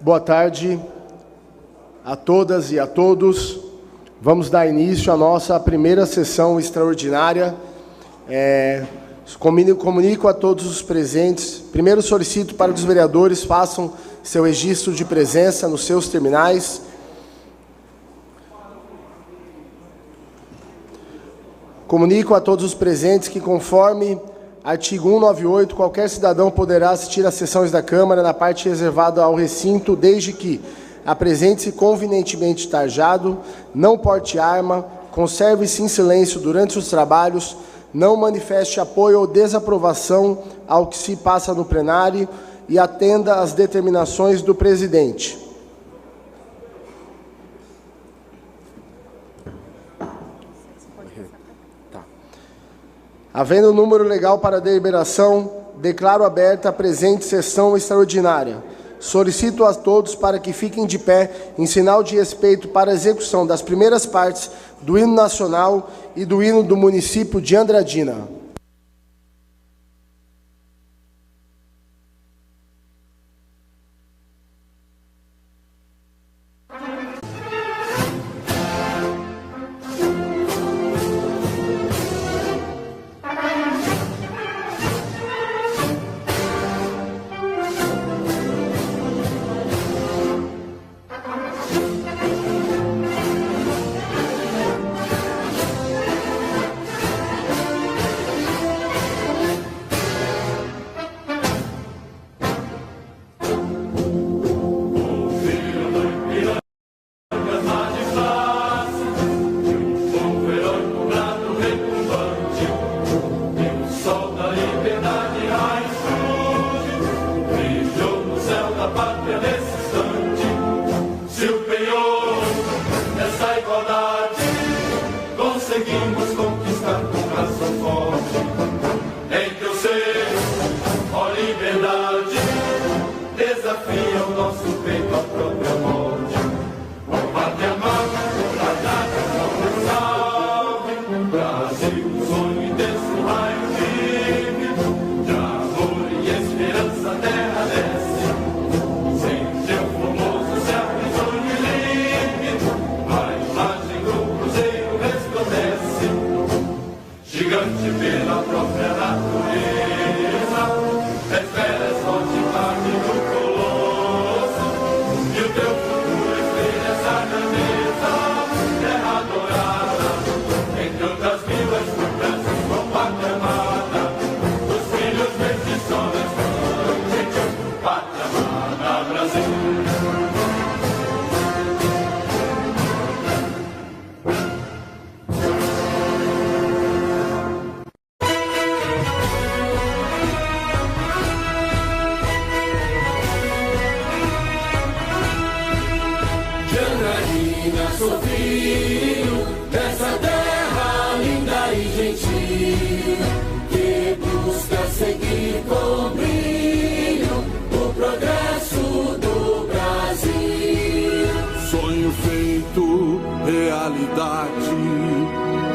Boa tarde a todas e a todos. Vamos dar início à nossa primeira sessão extraordinária. Comunico a todos os presentes. Primeiro solicito para que os vereadores façam seu registro de presença nos seus terminais. Comunico a todos os presentes que, conforme artigo 198, qualquer cidadão poderá assistir às sessões da Câmara na parte reservada ao recinto, desde que apresente-se convenientemente tarjado, não porte arma, conserve-se em silêncio durante os trabalhos, não manifeste apoio ou desaprovação ao que se passa no plenário e atenda às determinações do presidente. Havendo número legal para deliberação, declaro aberta a presente sessão extraordinária. Solicito a todos para que fiquem de pé em sinal de respeito para a execução das primeiras partes do hino nacional e do hino do município de Andradina.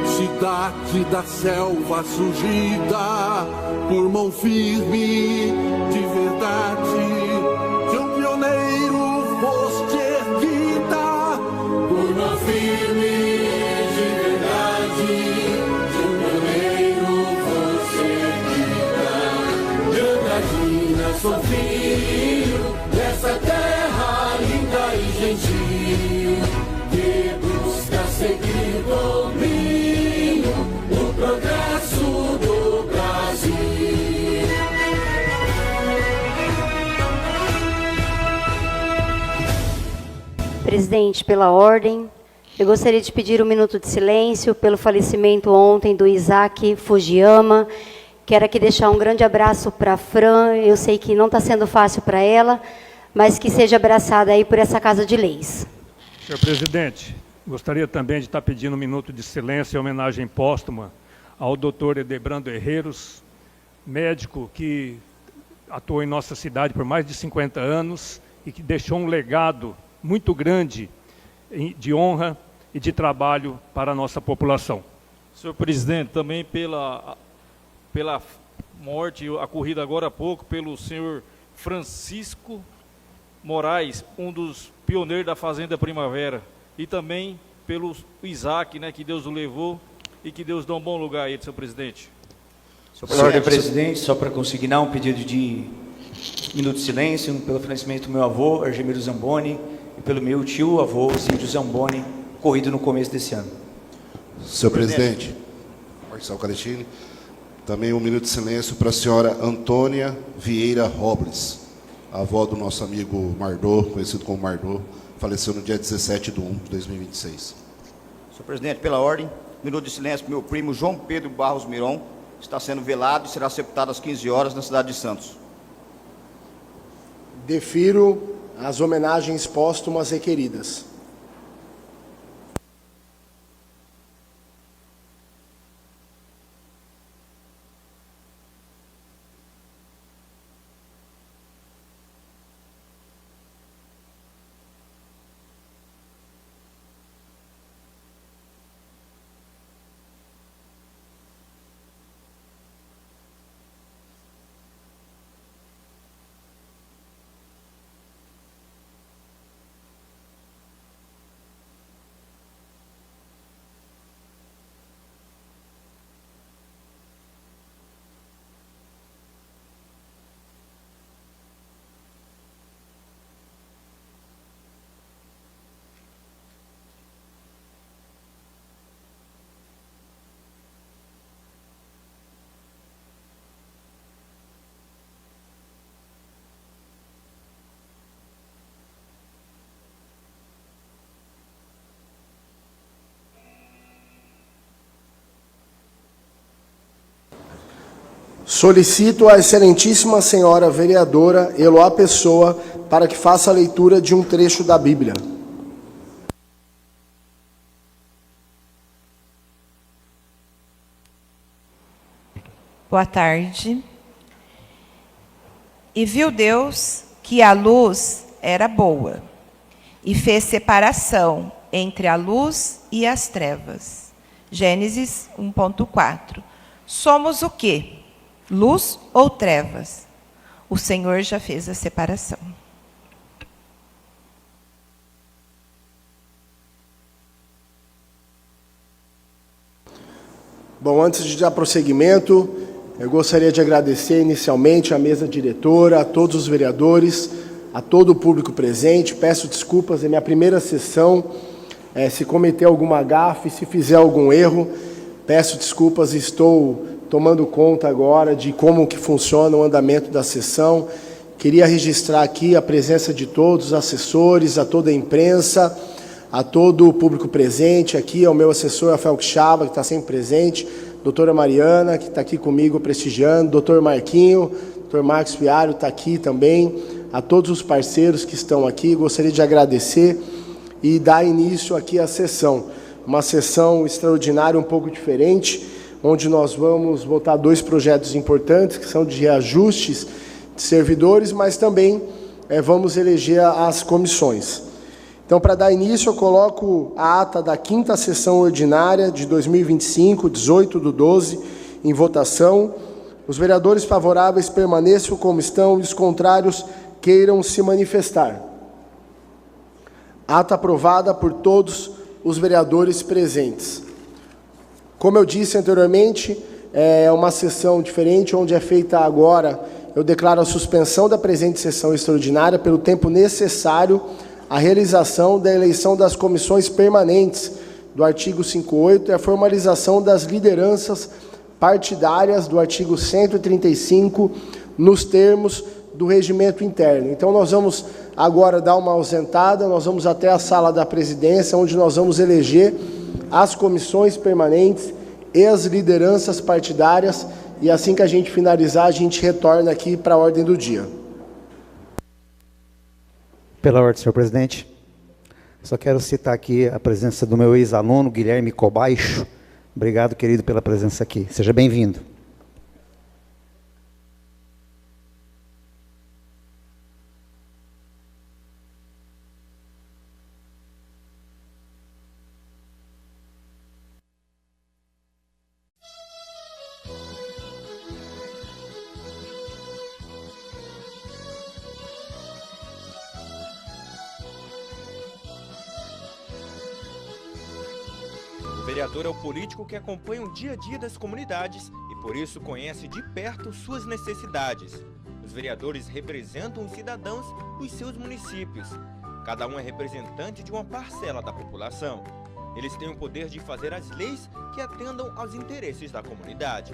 Cidade da selva surgida por mão firme de verdade, de um pioneiro foste erguida por mão firme de verdade, de um pioneiro foste erguida. De Andradina sou filho dessa terra linda e gentil, que busca seguir comigo o progresso do Brasil. Presidente, pela ordem, eu gostaria de pedir um minuto de silêncio pelo falecimento ontem do Isaac Fujiyama. Quero aqui deixar um grande abraço para a Fran. Eu sei que não está sendo fácil para ela, mas que seja abraçada aí por essa Casa de Leis. Senhor presidente, gostaria também de estar pedindo um minuto de silêncio em homenagem póstuma ao doutor Edebrando Herreiros, médico que atuou em nossa cidade por mais de 50 anos e que deixou um legado muito grande de honra e de trabalho para a nossa população. Senhor presidente, também pela morte ocorrida agora há pouco pelo senhor Francisco Moraes, um dos pioneiros da Fazenda Primavera, e também pelo Isaac, né, que Deus o levou e que Deus dê um bom lugar a ele, senhor presidente. Pela ordem, presidente, só para consignar um pedido de minuto de silêncio pelo falecimento do meu avô, Argemiro Zamboni, e pelo meu tio-avô, Cíndio Zamboni, ocorrido no começo desse ano. Senhor presidente, Marcelo Caletini, também um minuto de silêncio para a senhora Antônia Vieira Robles, avó do nosso amigo Mardô, conhecido como Mardô, faleceu no dia 17/1/2026. Senhor presidente, pela ordem, minuto de silêncio para o meu primo João Pedro Barros Miron, está sendo velado e será sepultado às 15 horas na cidade de Santos. Defiro as homenagens póstumas requeridas. Solicito a excelentíssima senhora vereadora Eloá Pessoa para que faça a leitura de um trecho da Bíblia. Boa tarde. E viu Deus que a luz era boa, e fez separação entre a luz e as trevas. Gênesis 1:4. Somos o quê? Luz ou trevas? O Senhor já fez a separação. Bom, antes de dar prosseguimento, eu gostaria de agradecer inicialmente à mesa diretora, a todos os vereadores, a todo o público presente. Peço desculpas, é minha primeira sessão. Se cometer alguma gafe, se fizer algum erro, peço desculpas. Estou tomando conta agora de como que funciona o andamento da sessão. Queria registrar aqui a presença de todos os assessores, a toda a imprensa, a todo o público presente, aqui ao meu assessor Rafael Quixaba, que está sempre presente, doutora Mariana, que está aqui comigo prestigiando, doutor Marquinho, doutor Marcos Piário está aqui também, a todos os parceiros que estão aqui. Gostaria de agradecer e dar início aqui à sessão. Uma sessão extraordinária, um pouco diferente, onde nós vamos votar 2 projetos importantes, que são de reajustes de servidores, mas também vamos eleger as comissões. Então, para dar início, eu coloco a ata da 5ª sessão ordinária de 2025, 18/12, em votação. Os vereadores favoráveis permaneçam como estão e os contrários queiram se manifestar. Ata aprovada por todos os vereadores presentes. Como eu disse anteriormente, é uma sessão diferente, onde é feita agora, eu declaro a suspensão da presente sessão extraordinária pelo tempo necessário à realização da eleição das comissões permanentes do artigo 58 e a formalização das lideranças partidárias do artigo 135, nos termos do regimento interno. Então, nós vamos agora dar uma ausentada, nós vamos até a sala da presidência, onde nós vamos eleger as comissões permanentes e as lideranças partidárias, e assim que a gente finalizar, a gente retorna aqui para a ordem do dia. Pela ordem, senhor presidente, só quero citar aqui a presença do meu ex-aluno, Guilherme Cobaixo. Obrigado, querido, pela presença aqui. Seja bem-vindo. vereador é o político que acompanha o dia a dia das comunidades e por isso conhece de perto suas necessidades. Os vereadores representam os cidadãos dos seus municípios. Cada um é representante de uma parcela da população. Eles têm o poder de fazer as leis que atendam aos interesses da comunidade.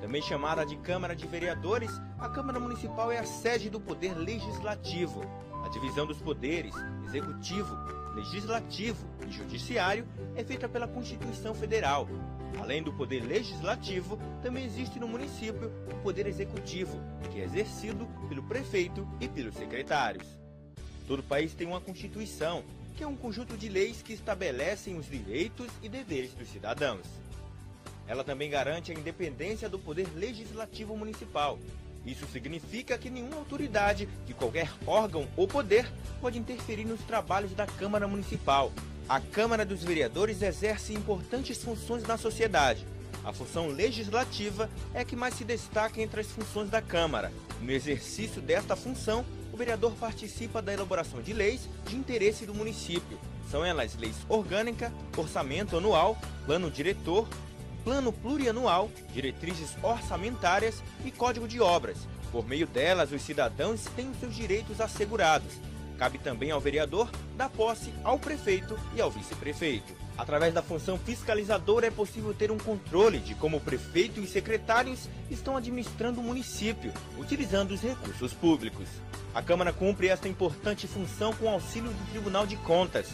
Também chamada de Câmara de Vereadores, a Câmara Municipal é a sede do Poder Legislativo. A divisão dos poderes, Executivo, Legislativo e Judiciário, é feita pela Constituição Federal. Além do Poder Legislativo, também existe no município o Poder Executivo, que é exercido pelo prefeito e pelos secretários. Todo país tem uma Constituição, que é um conjunto de leis que estabelecem os direitos e deveres dos cidadãos. Ela também garante a independência do Poder Legislativo Municipal. Isso significa que nenhuma autoridade de qualquer órgão ou poder pode interferir nos trabalhos da Câmara Municipal. A Câmara dos Vereadores exerce importantes funções na sociedade. A função legislativa é a que mais se destaca entre as funções da Câmara. No exercício desta função, o vereador participa da elaboração de leis de interesse do município. São elas leis orgânica, orçamento anual, plano diretor, plano plurianual, diretrizes orçamentárias e código de obras. Por meio delas, os cidadãos têm os seus direitos assegurados. Cabe também ao vereador dar posse ao prefeito e ao vice-prefeito. Através da função fiscalizadora é possível ter um controle de como o prefeito e os secretários estão administrando o município, utilizando os recursos públicos. A Câmara cumpre esta importante função com auxílio do Tribunal de Contas.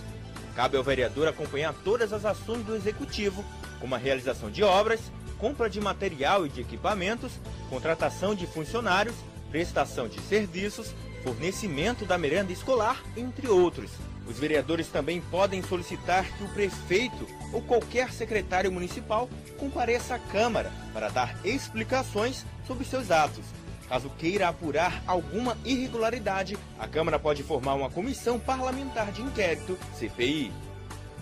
Cabe ao vereador acompanhar todas as ações do Executivo, como a realização de obras, compra de material e de equipamentos, contratação de funcionários, prestação de serviços, fornecimento da merenda escolar, entre outros. Os vereadores também podem solicitar que o prefeito ou qualquer secretário municipal compareça à Câmara para dar explicações sobre seus atos. Caso queira apurar alguma irregularidade, a Câmara pode formar uma comissão parlamentar de inquérito, CPI.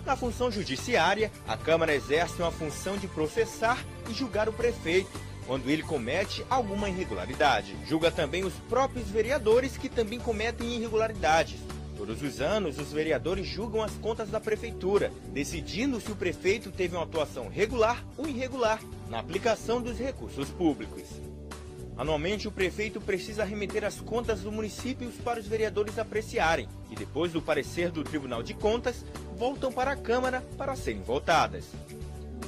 Na função judiciária, a Câmara exerce uma função de processar e julgar o prefeito, quando ele comete alguma irregularidade. Julga também os próprios vereadores que também cometem irregularidades. Todos os anos, os vereadores julgam as contas da prefeitura, decidindo se o prefeito teve uma atuação regular ou irregular na aplicação dos recursos públicos. Anualmente, o prefeito precisa remeter as contas do município para os vereadores apreciarem, e depois do parecer do Tribunal de Contas, voltam para a Câmara para serem votadas.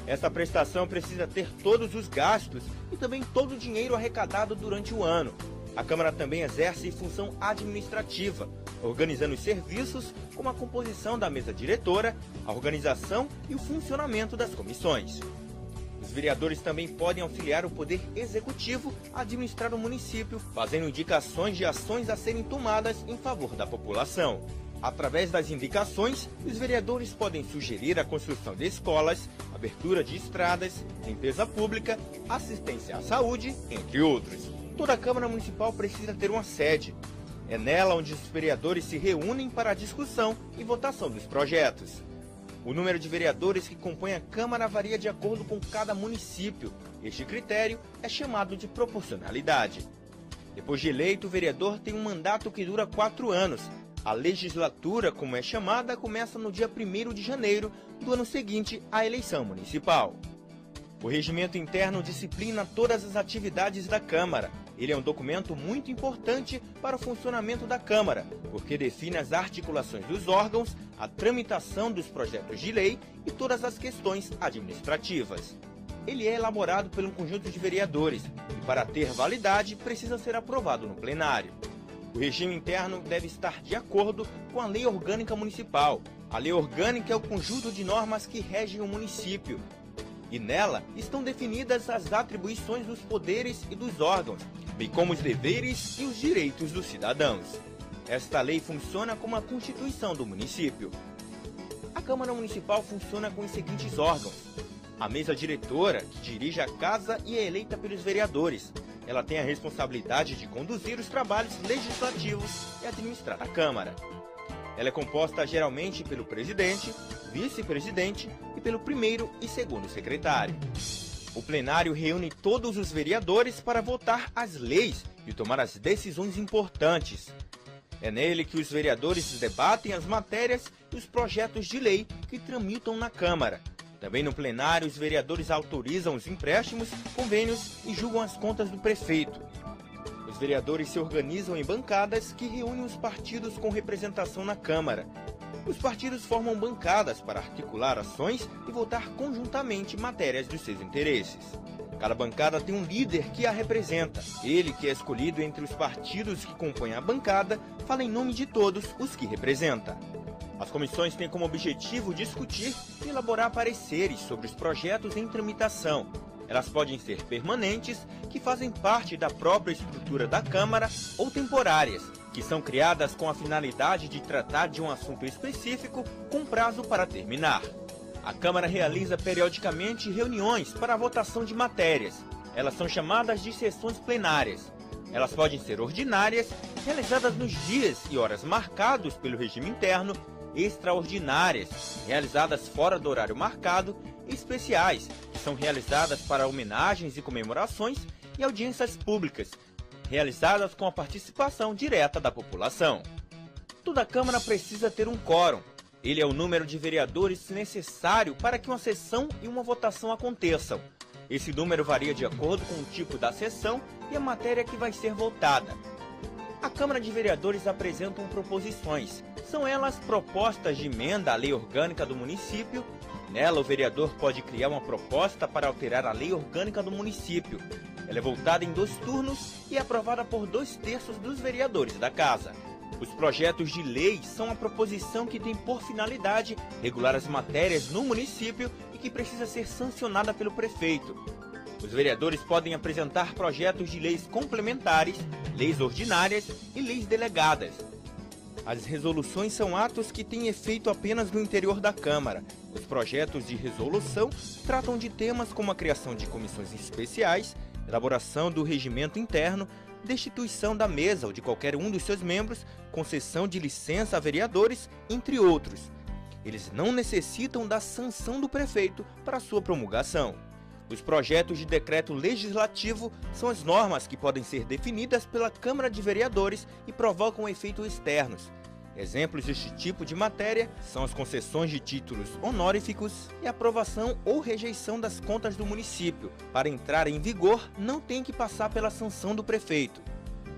Esta prestação precisa ter todos os gastos e também todo o dinheiro arrecadado durante o ano. A Câmara também exerce função administrativa, organizando os serviços como a composição da mesa diretora, a organização e o funcionamento das comissões. Os vereadores também podem auxiliar o Poder Executivo a administrar o município, fazendo indicações de ações a serem tomadas em favor da população. Através das indicações, os vereadores podem sugerir a construção de escolas, abertura de estradas, limpeza pública, assistência à saúde, entre outros. Toda a Câmara Municipal precisa ter uma sede. É nela onde os vereadores se reúnem para a discussão e votação dos projetos. O número de vereadores que compõem a Câmara varia de acordo com cada município. Este critério é chamado de proporcionalidade. Depois de eleito, o vereador tem um mandato que dura 4 anos. A legislatura, como é chamada, começa no dia 1º de janeiro do ano seguinte à eleição municipal. O regimento interno disciplina todas as atividades da Câmara. Ele é um documento muito importante para o funcionamento da Câmara, porque define as articulações dos órgãos, a tramitação dos projetos de lei e todas as questões administrativas. Ele é elaborado por um conjunto de vereadores e, para ter validade, precisa ser aprovado no plenário. O regime interno deve estar de acordo com a Lei Orgânica Municipal. A Lei Orgânica é o conjunto de normas que regem o município. E nela estão definidas as atribuições dos poderes e dos órgãos, bem como os deveres e os direitos dos cidadãos. Esta lei funciona como a Constituição do município. A Câmara Municipal funciona com os seguintes órgãos. A mesa diretora, que dirige a casa e é eleita pelos vereadores. Ela tem a responsabilidade de conduzir os trabalhos legislativos e administrar a Câmara. Ela é composta geralmente pelo presidente, vice-presidente e pelo primeiro e segundo secretário. O plenário reúne todos os vereadores para votar as leis e tomar as decisões importantes. É nele que os vereadores debatem as matérias e os projetos de lei que tramitam na Câmara. Também no plenário, os vereadores autorizam os empréstimos, convênios e julgam as contas do prefeito. Os vereadores se organizam em bancadas que reúnem os partidos com representação na Câmara. Os partidos formam bancadas para articular ações e votar conjuntamente matérias dos seus interesses. Cada bancada tem um líder que a representa. Ele, que é escolhido entre os partidos que compõem a bancada, fala em nome de todos os que representa. As comissões têm como objetivo discutir e elaborar pareceres sobre os projetos em tramitação. Elas podem ser permanentes, que fazem parte da própria estrutura da Câmara, ou temporárias, que são criadas com a finalidade de tratar de um assunto específico com prazo para terminar. A Câmara realiza periodicamente reuniões para a votação de matérias. Elas são chamadas de sessões plenárias. Elas podem ser ordinárias, realizadas nos dias e horas marcados pelo regime interno, extraordinárias, realizadas fora do horário marcado, e especiais, que são realizadas para homenagens e comemorações, e audiências públicas, realizadas com a participação direta da população. Toda Câmara precisa ter um quórum. Ele é o número de vereadores necessário para que uma sessão e uma votação aconteçam. Esse número varia de acordo com o tipo da sessão e a matéria que vai ser votada. A Câmara de Vereadores apresentam proposições. São elas propostas de emenda à lei orgânica do município. Nela, o vereador pode criar uma proposta para alterar a lei orgânica do município. Ela é votada em 2 turnos e é aprovada por 2/3 dos vereadores da Casa. Os projetos de lei são a proposição que tem por finalidade regular as matérias no município e que precisa ser sancionada pelo prefeito. Os vereadores podem apresentar projetos de leis complementares, leis ordinárias e leis delegadas. As resoluções são atos que têm efeito apenas no interior da Câmara. Os projetos de resolução tratam de temas como a criação de comissões especiais, elaboração do regimento interno, destituição da mesa ou de qualquer um dos seus membros, concessão de licença a vereadores, entre outros. Eles não necessitam da sanção do prefeito para sua promulgação. Os projetos de decreto legislativo são as normas que podem ser definidas pela Câmara de Vereadores e provocam efeitos externos. Exemplos deste tipo de matéria são as concessões de títulos honoríficos e a aprovação ou rejeição das contas do município. Para entrar em vigor, não tem que passar pela sanção do prefeito.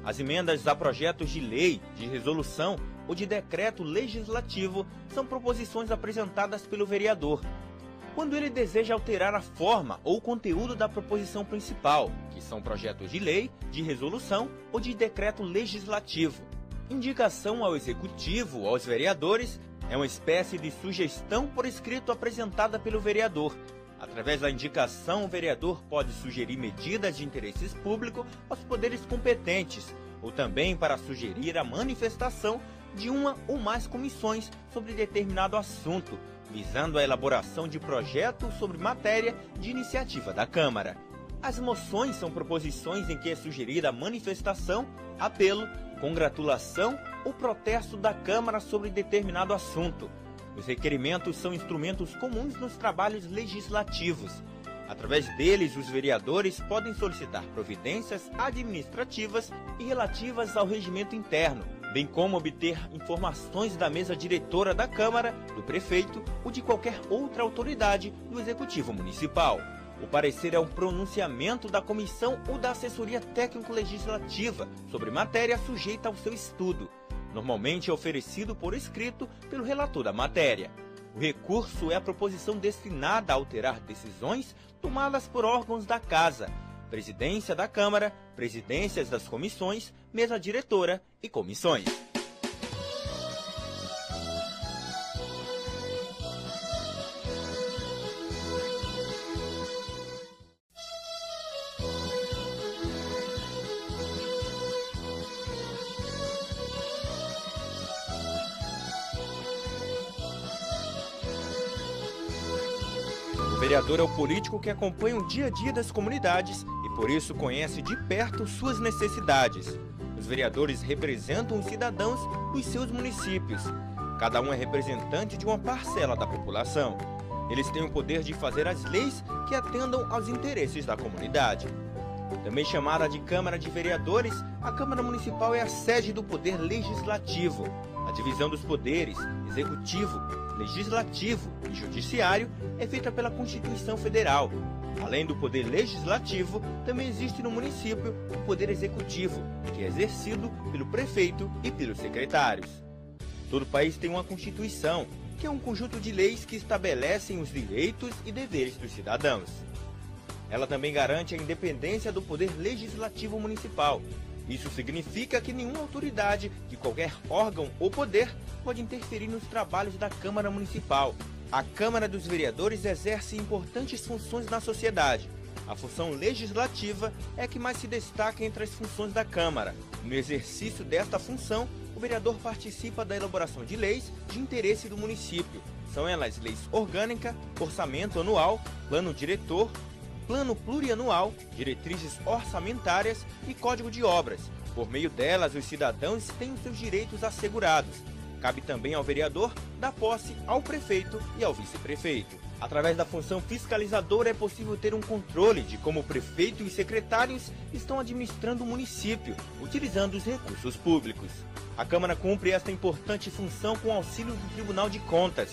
As emendas a projetos de lei, de resolução ou de decreto legislativo são proposições apresentadas pelo vereador, quando ele deseja alterar a forma ou conteúdo da proposição principal, que são projetos de lei, de resolução ou de decreto legislativo. Indicação ao Executivo ou aos vereadores é uma espécie de sugestão por escrito apresentada pelo vereador. Através da indicação, o vereador pode sugerir medidas de interesse público aos poderes competentes, ou também para sugerir a manifestação de uma ou mais comissões sobre determinado assunto, visando a elaboração de projeto sobre matéria de iniciativa da Câmara. As moções são proposições em que é sugerida a manifestação, apelo, congratulação ou protesto da Câmara sobre determinado assunto. Os requerimentos são instrumentos comuns nos trabalhos legislativos. Através deles, os vereadores podem solicitar providências administrativas e relativas ao regimento interno, bem como obter informações da mesa diretora da Câmara, do prefeito ou de qualquer outra autoridade do Executivo Municipal. O parecer é um pronunciamento da comissão ou da assessoria técnico-legislativa sobre matéria sujeita ao seu estudo. Normalmente é oferecido por escrito pelo relator da matéria. O recurso é a proposição destinada a alterar decisões tomadas por órgãos da Casa, Presidência da Câmara, presidências das comissões, mesa diretora e comissões. O vereador é o político que acompanha o dia a dia das comunidades e por isso conhece de perto suas necessidades. Os vereadores representam os cidadãos dos seus municípios. Cada um é representante de uma parcela da população. Eles têm o poder de fazer as leis que atendam aos interesses da comunidade. Também chamada de Câmara de Vereadores, a Câmara Municipal é a sede do poder legislativo. A divisão dos poderes, executivo, legislativo e judiciário, é feita pela Constituição Federal. Além do poder legislativo, também existe no município o poder executivo, que é exercido pelo prefeito e pelos secretários. Todo país tem uma Constituição, que é um conjunto de leis que estabelecem os direitos e deveres dos cidadãos. Ela também garante a independência do poder legislativo municipal. Isso significa que nenhuma autoridade de qualquer órgão ou poder pode interferir nos trabalhos da Câmara Municipal. A Câmara dos Vereadores exerce importantes funções na sociedade. A função legislativa é a que mais se destaca entre as funções da Câmara. No exercício desta função, o vereador participa da elaboração de leis de interesse do município. São elas leis orgânica, orçamento anual, plano diretor, plano plurianual, diretrizes orçamentárias e código de obras. Por meio delas, os cidadãos têm os seus direitos assegurados. Cabe também ao vereador dar posse ao prefeito e ao vice-prefeito. Através da função fiscalizadora é possível ter um controle de como o prefeito e os secretários estão administrando o município, utilizando os recursos públicos. A Câmara cumpre esta importante função com auxílio do Tribunal de Contas.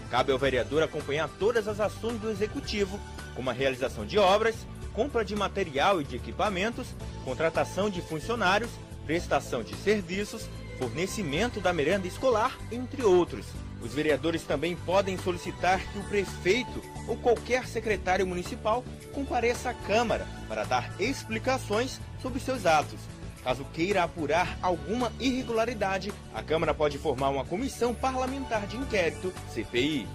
Cabe ao vereador acompanhar todas as ações do Executivo, como a realização de obras, compra de material e de equipamentos, contratação de funcionários, prestação de serviços, fornecimento da merenda escolar, entre outros. Os vereadores também podem solicitar que o prefeito ou qualquer secretário municipal compareça à Câmara para dar explicações sobre seus atos. Caso queira apurar alguma irregularidade, a Câmara pode formar uma comissão parlamentar de inquérito, CPI.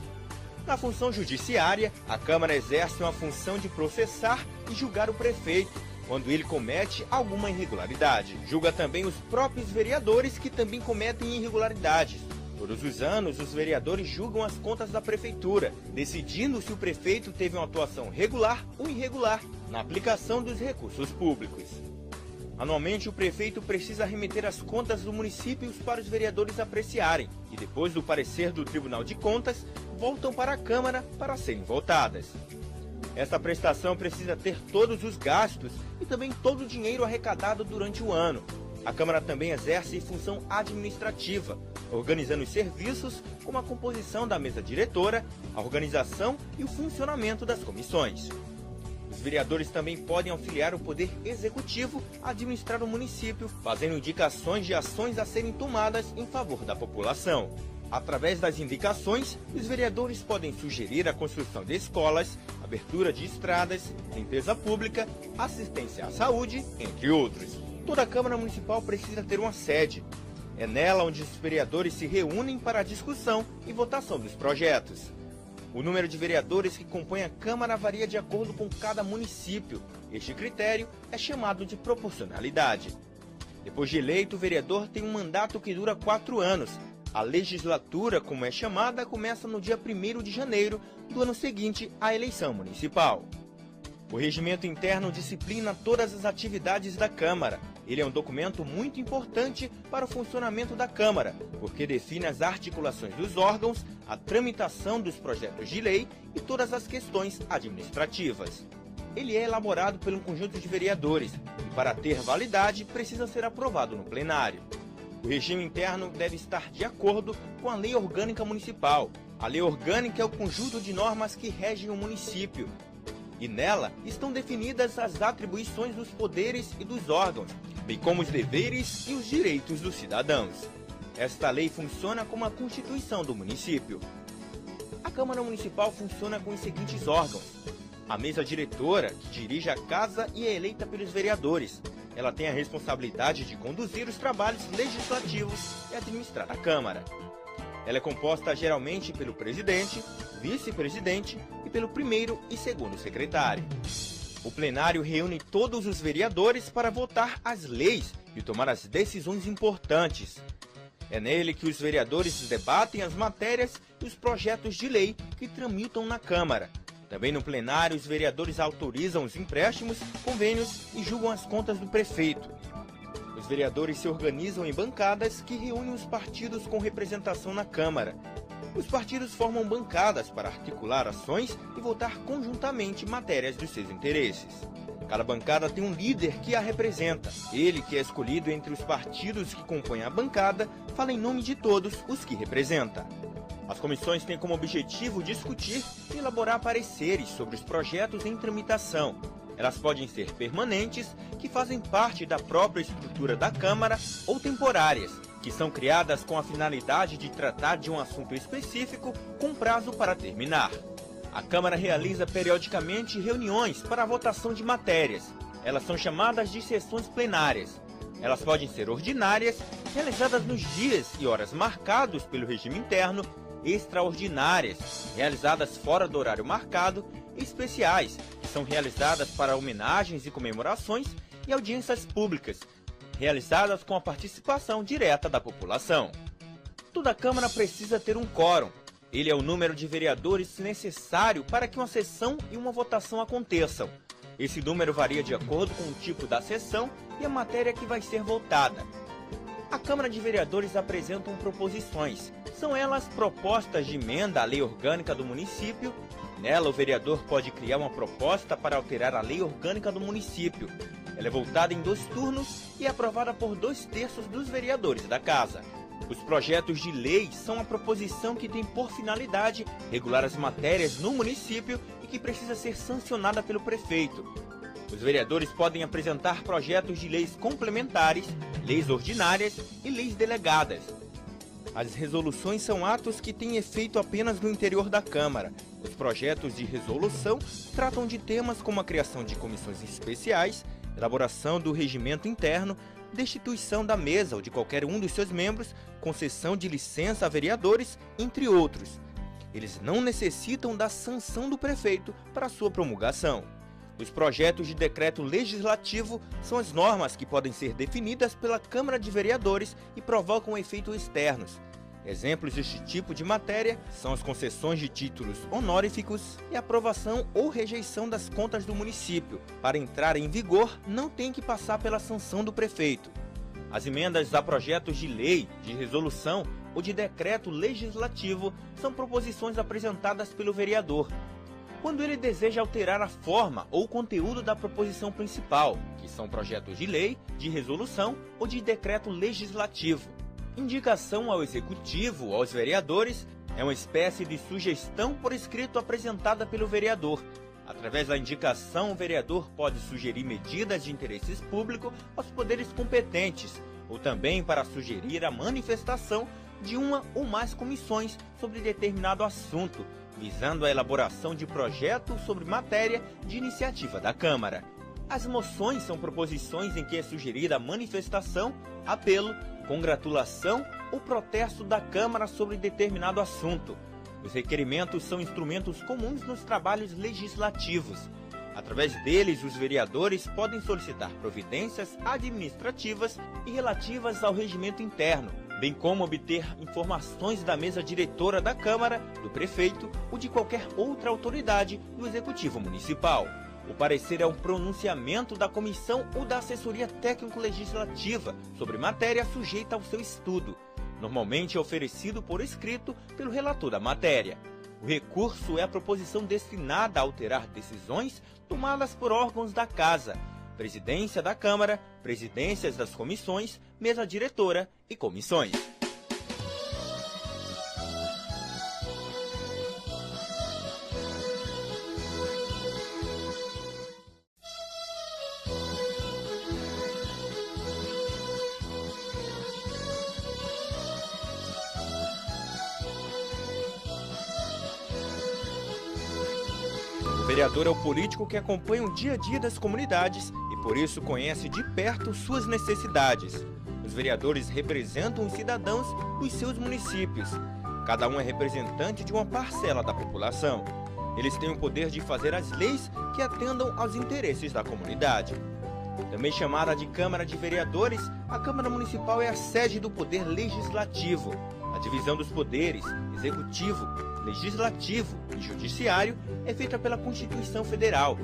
Na função judiciária, a Câmara exerce uma função de processar e julgar o prefeito, quando ele comete alguma irregularidade. Julga também os próprios vereadores que também cometem irregularidades. Todos os anos, os vereadores julgam as contas da prefeitura, decidindo se o prefeito teve uma atuação regular ou irregular na aplicação dos recursos públicos. Anualmente, o prefeito precisa remeter as contas do município para os vereadores apreciarem e, depois do parecer do Tribunal de Contas, voltam para a Câmara para serem votadas. Esta prestação precisa ter todos os gastos e também todo o dinheiro arrecadado durante o ano. A Câmara também exerce função administrativa, organizando os serviços como a composição da mesa diretora, a organização e o funcionamento das comissões. Os vereadores também podem auxiliar o Poder Executivo a administrar o município, fazendo indicações de ações a serem tomadas em favor da população. Através das indicações, os vereadores podem sugerir a construção de escolas, abertura de estradas, limpeza pública, assistência à saúde, entre outros. Toda a Câmara Municipal precisa ter uma sede. É nela onde os vereadores se reúnem para a discussão e votação dos projetos. O número de vereadores que compõem a Câmara varia de acordo com cada município. Este critério é chamado de proporcionalidade. Depois de eleito, o vereador tem um mandato que dura 4 anos. A legislatura, como é chamada, começa no dia 1º de janeiro do ano seguinte à eleição municipal. O regimento interno disciplina todas as atividades da Câmara. Ele é um documento muito importante para o funcionamento da Câmara, porque define as articulações dos órgãos, a tramitação dos projetos de lei e todas as questões administrativas. Ele é elaborado por um conjunto de vereadores e, para ter validade, precisa ser aprovado no plenário. O regime interno deve estar de acordo com a Lei Orgânica Municipal. A Lei Orgânica é o conjunto de normas que regem o município. E nela estão definidas as atribuições dos poderes e dos órgãos, bem como os deveres e os direitos dos cidadãos. Esta lei funciona como a Constituição do município. A Câmara Municipal funciona com os seguintes órgãos. A mesa diretora, que dirige a casa e é eleita pelos vereadores. Ela tem a responsabilidade de conduzir os trabalhos legislativos e administrar a Câmara. Ela é composta geralmente pelo presidente, vice-presidente e pelo primeiro e segundo secretário. O plenário reúne todos os vereadores para votar as leis e tomar as decisões importantes. É nele que os vereadores debatem as matérias e os projetos de lei que tramitam na Câmara. Também no plenário, os vereadores autorizam os empréstimos, convênios e julgam as contas do prefeito. Os vereadores se organizam em bancadas que reúnem os partidos com representação na Câmara. Os partidos formam bancadas para articular ações e votar conjuntamente matérias dos seus interesses. Cada bancada tem um líder que a representa. Ele, que é escolhido entre os partidos que compõem a bancada, fala em nome de todos os que representa. As comissões têm como objetivo discutir e elaborar pareceres sobre os projetos em tramitação. Elas podem ser permanentes, que fazem parte da própria estrutura da Câmara, ou temporárias, que são criadas com a finalidade de tratar de um assunto específico com prazo para terminar. A Câmara realiza periodicamente reuniões para a votação de matérias. Elas são chamadas de sessões plenárias. Elas podem ser ordinárias, realizadas nos dias e horas marcados pelo regime interno, extraordinárias, realizadas fora do horário marcado, e especiais, que são realizadas para homenagens e comemorações, e audiências públicas, realizadas com a participação direta da população. Toda Câmara precisa ter um quórum. Ele é o número de vereadores necessário para que uma sessão e uma votação aconteçam. Esse número varia de acordo com o tipo da sessão e a matéria que vai ser votada. A Câmara de Vereadores apresentam proposições. São elas propostas de emenda à lei orgânica do município. Nela, o vereador pode criar uma proposta para alterar a lei orgânica do município. Ela é votada em 2 turnos e é aprovada por 2/3 dos vereadores da Casa. Os projetos de lei são a proposição que tem por finalidade regular as matérias no município e que precisa ser sancionada pelo prefeito. Os vereadores podem apresentar projetos de leis complementares, leis ordinárias e leis delegadas. As resoluções são atos que têm efeito apenas no interior da Câmara. Os projetos de resolução tratam de temas como a criação de comissões especiais, elaboração do regimento interno, destituição da mesa ou de qualquer um dos seus membros, concessão de licença a vereadores, entre outros. Eles não necessitam da sanção do prefeito para sua promulgação. Os projetos de decreto legislativo são as normas que podem ser definidas pela Câmara de Vereadores e provocam efeitos externos. Exemplos deste tipo de matéria são as concessões de títulos honoríficos e a aprovação ou rejeição das contas do município. Para entrar em vigor, não tem que passar pela sanção do prefeito. As emendas a projetos de lei, de resolução ou de decreto legislativo são proposições apresentadas pelo vereador, quando ele deseja alterar a forma ou conteúdo da proposição principal, que são projetos de lei, de resolução ou de decreto legislativo. Indicação ao Executivo ou aos vereadores é uma espécie de sugestão por escrito apresentada pelo vereador. Através da indicação, o vereador pode sugerir medidas de interesse público aos poderes competentes, ou também para sugerir a manifestação de uma ou mais comissões sobre determinado assunto, visando a elaboração de projeto sobre matéria de iniciativa da Câmara. As moções são proposições em que é sugerida a manifestação, apelo, congratulação ou protesto da Câmara sobre determinado assunto. Os requerimentos são instrumentos comuns nos trabalhos legislativos. Através deles, os vereadores podem solicitar providências administrativas e relativas ao regimento interno, bem como obter informações da mesa diretora da Câmara, do prefeito ou de qualquer outra autoridade do Executivo Municipal. O parecer é um pronunciamento da comissão ou da assessoria técnico-legislativa sobre matéria sujeita ao seu estudo. Normalmente é oferecido por escrito pelo relator da matéria. O recurso é a proposição destinada a alterar decisões tomadas por órgãos da Casa, Presidência da Câmara, presidências das comissões, mesa diretora e comissões. O vereador é o político que acompanha o dia a dia das comunidades e por isso conhece de perto suas necessidades. Os vereadores representam os cidadãos dos seus municípios. Cada um é representante de uma parcela da população. Eles têm o poder de fazer as leis que atendam aos interesses da comunidade. Também chamada de Câmara de Vereadores, a Câmara Municipal é a sede do Poder Legislativo. A divisão dos poderes, Executivo, Legislativo e Judiciário, é feita pela Constituição Federal.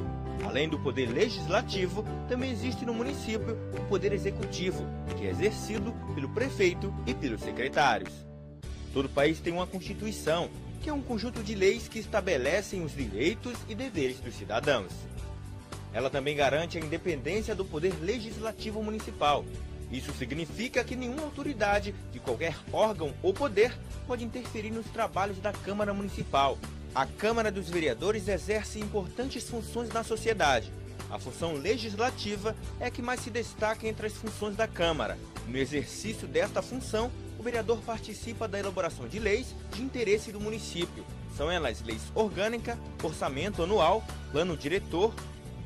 Além do Poder Legislativo, também existe no município o Poder Executivo, que é exercido pelo prefeito e pelos secretários. Todo país tem uma Constituição, que é um conjunto de leis que estabelecem os direitos e deveres dos cidadãos. Ela também garante a independência do poder legislativo municipal. Isso significa que nenhuma autoridade de qualquer órgão ou poder pode interferir nos trabalhos da Câmara Municipal. A Câmara dos Vereadores exerce importantes funções na sociedade. A função legislativa é a que mais se destaca entre as funções da Câmara. No exercício desta função, o vereador participa da elaboração de leis de interesse do município. São elas leis orgânica, orçamento anual, plano diretor,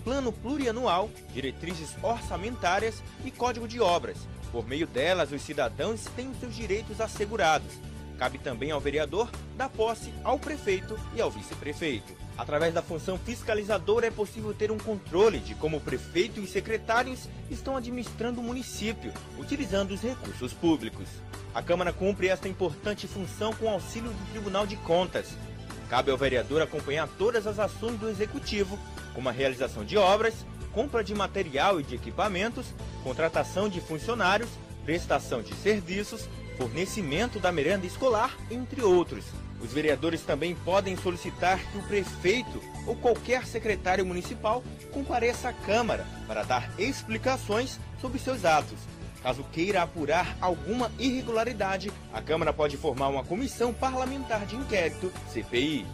plano plurianual, diretrizes orçamentárias e código de obras. Por meio delas, os cidadãos têm os seus direitos assegurados. Cabe também ao vereador dar posse ao prefeito e ao vice-prefeito. Através da função fiscalizadora é possível ter um controle de como o prefeito e os secretários estão administrando o município, utilizando os recursos públicos. A Câmara cumpre esta importante função com auxílio do Tribunal de Contas. Cabe ao vereador acompanhar todas as ações do Executivo, como a realização de obras, compra de material e de equipamentos, contratação de funcionários, prestação de serviços, fornecimento da merenda escolar, entre outros. Os vereadores também podem solicitar que o prefeito ou qualquer secretário municipal compareça à Câmara para dar explicações sobre seus atos. Caso queira apurar alguma irregularidade, a Câmara pode formar uma comissão parlamentar de inquérito, CPI.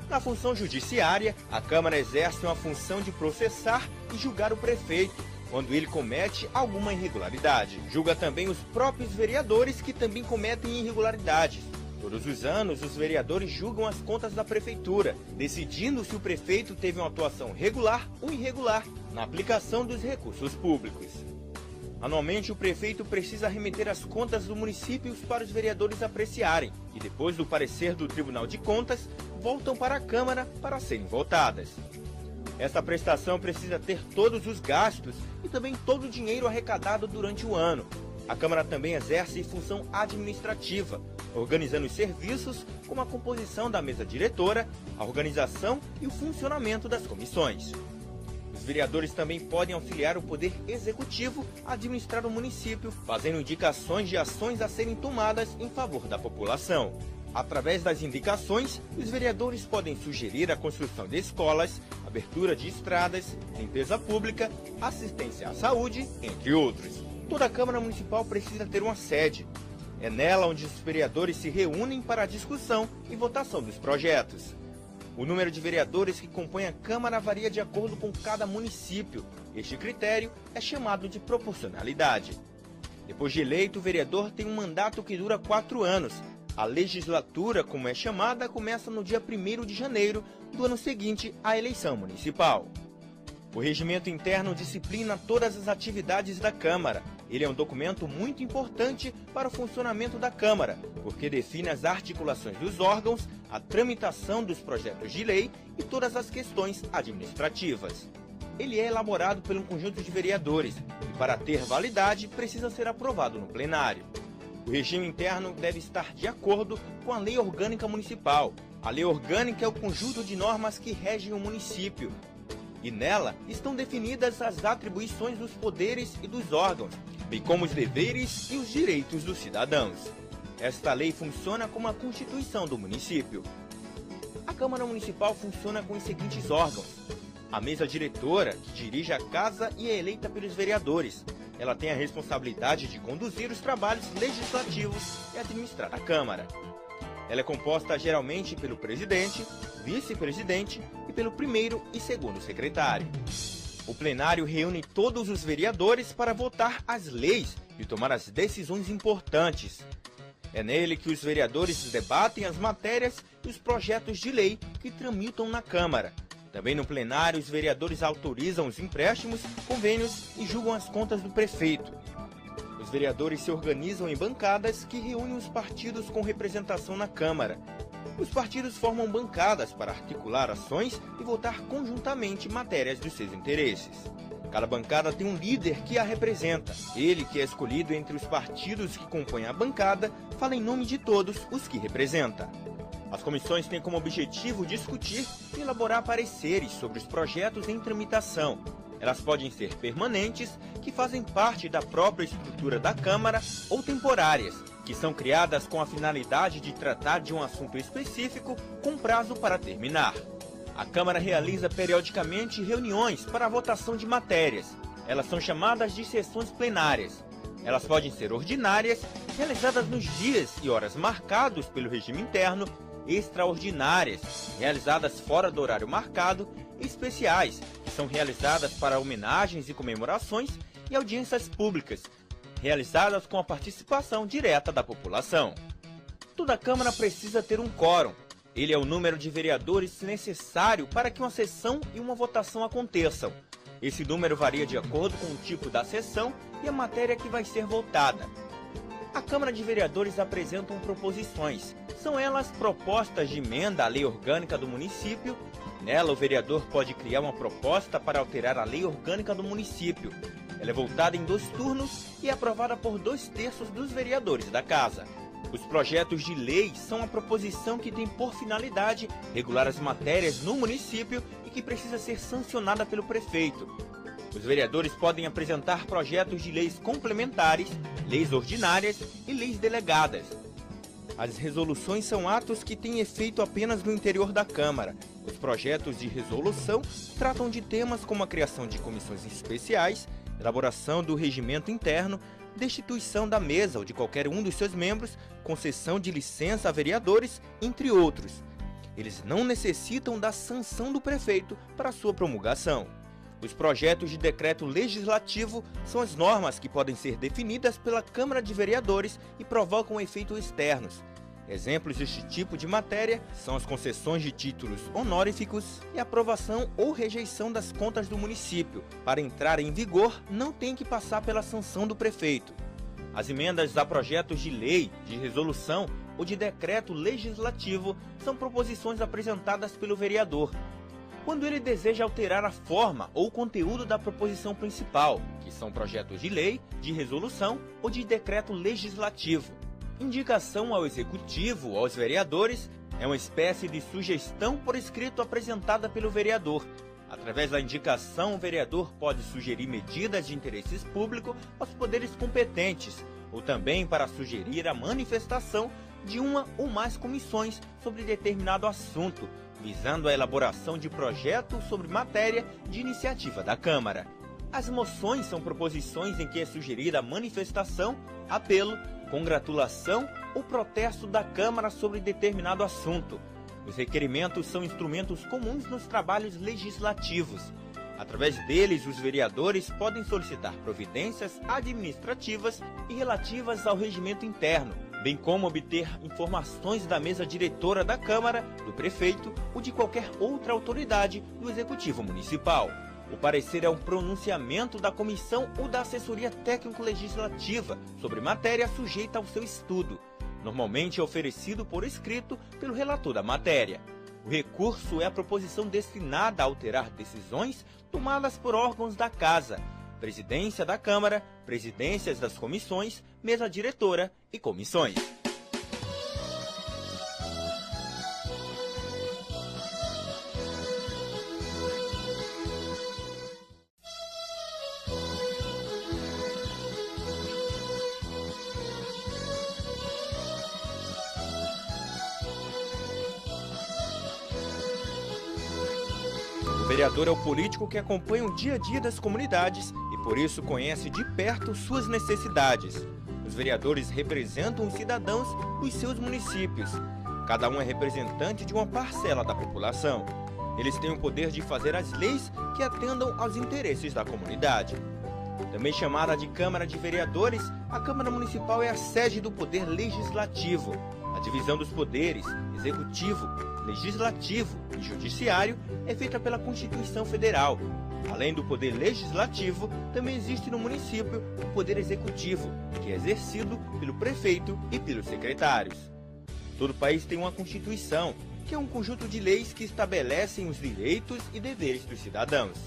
Na função judiciária, a Câmara exerce uma função de processar e julgar o prefeito, quando ele comete alguma irregularidade. Julga também os próprios vereadores que também cometem irregularidades. Todos os anos, os vereadores julgam as contas da prefeitura, decidindo se o prefeito teve uma atuação regular ou irregular na aplicação dos recursos públicos. Anualmente, o prefeito precisa remeter as contas do município para os vereadores apreciarem e, depois do parecer do Tribunal de Contas, voltam para a Câmara para serem votadas. Esta prestação precisa ter todos os gastos e também todo o dinheiro arrecadado durante o ano. A Câmara também exerce função administrativa, organizando os serviços como a composição da mesa diretora, a organização e o funcionamento das comissões. Os vereadores também podem auxiliar o Poder Executivo a administrar o município, fazendo indicações de ações a serem tomadas em favor da população. Através das indicações, os vereadores podem sugerir a construção de escolas, abertura de estradas, limpeza pública, assistência à saúde, entre outros. Toda a Câmara Municipal precisa ter uma sede. É nela onde os vereadores se reúnem para a discussão e votação dos projetos. O número de vereadores que compõem a Câmara varia de acordo com cada município. Este critério é chamado de proporcionalidade. Depois de eleito, o vereador tem um mandato que dura 4 anos. A legislatura, como é chamada, começa no dia 1º de janeiro do ano seguinte à eleição municipal. O regimento interno disciplina todas as atividades da Câmara. Ele é um documento muito importante para o funcionamento da Câmara, porque define as articulações dos órgãos, a tramitação dos projetos de lei e todas as questões administrativas. Ele é elaborado por um conjunto de vereadores e, para ter validade, precisa ser aprovado no plenário. O regime interno deve estar de acordo com a Lei Orgânica Municipal. A Lei Orgânica é o conjunto de normas que regem o município, e nela estão definidas as atribuições dos poderes e dos órgãos, bem como os deveres e os direitos dos cidadãos. Esta lei funciona como a Constituição do município. A Câmara Municipal funciona com os seguintes órgãos: a mesa diretora, que dirige a casa e é eleita pelos vereadores. Ela tem a responsabilidade de conduzir os trabalhos legislativos e administrar a Câmara. Ela é composta geralmente pelo presidente, vice-presidente e pelo primeiro e segundo secretário. O plenário reúne todos os vereadores para votar as leis e tomar as decisões importantes. É nele que os vereadores debatem as matérias e os projetos de lei que tramitam na Câmara. Também no plenário, os vereadores autorizam os empréstimos, convênios e julgam as contas do prefeito. Os vereadores se organizam em bancadas que reúnem os partidos com representação na Câmara. Os partidos formam bancadas para articular ações e votar conjuntamente matérias dos seus interesses. Cada bancada tem um líder que a representa. Ele, que é escolhido entre os partidos que compõem a bancada, fala em nome de todos os que representa. As comissões têm como objetivo discutir e elaborar pareceres sobre os projetos em tramitação. Elas podem ser permanentes, que fazem parte da própria estrutura da Câmara, ou temporárias, que são criadas com a finalidade de tratar de um assunto específico com prazo para terminar. A Câmara realiza periodicamente reuniões para a votação de matérias. Elas são chamadas de sessões plenárias. Elas podem ser ordinárias, realizadas nos dias e horas marcados pelo regime interno, extraordinárias, realizadas fora do horário marcado, e especiais, que são realizadas para homenagens e comemorações, e audiências públicas, realizadas com a participação direta da população. Toda Câmara precisa ter um quórum. Ele é o número de vereadores necessário para que uma sessão e uma votação aconteçam. Esse número varia de acordo com o tipo da sessão e a matéria que vai ser votada. A Câmara de Vereadores apresentam proposições. São elas propostas de emenda à lei orgânica do município. Nela, o vereador pode criar uma proposta para alterar a lei orgânica do município. Ela é votada em 2 turnos e é aprovada por 2/3 dos vereadores da Casa. Os projetos de lei são a proposição que tem por finalidade regular as matérias no município e que precisa ser sancionada pelo prefeito. Os vereadores podem apresentar projetos de leis complementares, leis ordinárias e leis delegadas. As resoluções são atos que têm efeito apenas no interior da Câmara. Os projetos de resolução tratam de temas como a criação de comissões especiais, elaboração do regimento interno, destituição da mesa ou de qualquer um dos seus membros, concessão de licença a vereadores, entre outros. Eles não necessitam da sanção do prefeito para sua promulgação. Os projetos de decreto legislativo são as normas que podem ser definidas pela Câmara de Vereadores e provocam efeitos externos. Exemplos deste tipo de matéria são as concessões de títulos honoríficos e a aprovação ou rejeição das contas do município. Para entrar em vigor, não tem que passar pela sanção do prefeito. As emendas a projetos de lei, de resolução ou de decreto legislativo são proposições apresentadas pelo vereador, quando ele deseja alterar a forma ou conteúdo da proposição principal, que são projetos de lei, de resolução ou de decreto legislativo. Indicação ao Executivo ou aos vereadores é uma espécie de sugestão por escrito apresentada pelo vereador. Através da indicação, o vereador pode sugerir medidas de interesse público aos poderes competentes, ou também para sugerir a manifestação de uma ou mais comissões sobre determinado assunto, visando a elaboração de projeto sobre matéria de iniciativa da Câmara. As moções são proposições em que é sugerida a manifestação, apelo, congratulação ou protesto da Câmara sobre determinado assunto. Os requerimentos são instrumentos comuns nos trabalhos legislativos. Através deles, os vereadores podem solicitar providências administrativas e relativas ao regimento interno, bem como obter informações da mesa diretora da Câmara, do prefeito ou de qualquer outra autoridade do Executivo Municipal. O parecer é um pronunciamento da comissão ou da assessoria técnico-legislativa sobre matéria sujeita ao seu estudo. Normalmente é oferecido por escrito pelo relator da matéria. O recurso é a proposição destinada a alterar decisões tomadas por órgãos da Casa, Presidência da Câmara, presidências das comissões, mesa diretora e comissões. O vereador é o político que acompanha o dia a dia das comunidades e por isso conhece de perto suas necessidades. Os vereadores representam os cidadãos dos seus municípios. Cada um é representante de uma parcela da população. Eles têm o poder de fazer as leis que atendam aos interesses da comunidade. Também chamada de Câmara de Vereadores, a Câmara Municipal é a sede do Poder Legislativo. A divisão dos poderes, Executivo, Legislativo e Judiciário, é feita pela Constituição Federal. Além do Poder Legislativo, também existe no município o Poder Executivo, que é exercido pelo prefeito e pelos secretários. Todo país tem uma Constituição, que é um conjunto de leis que estabelecem os direitos e deveres dos cidadãos.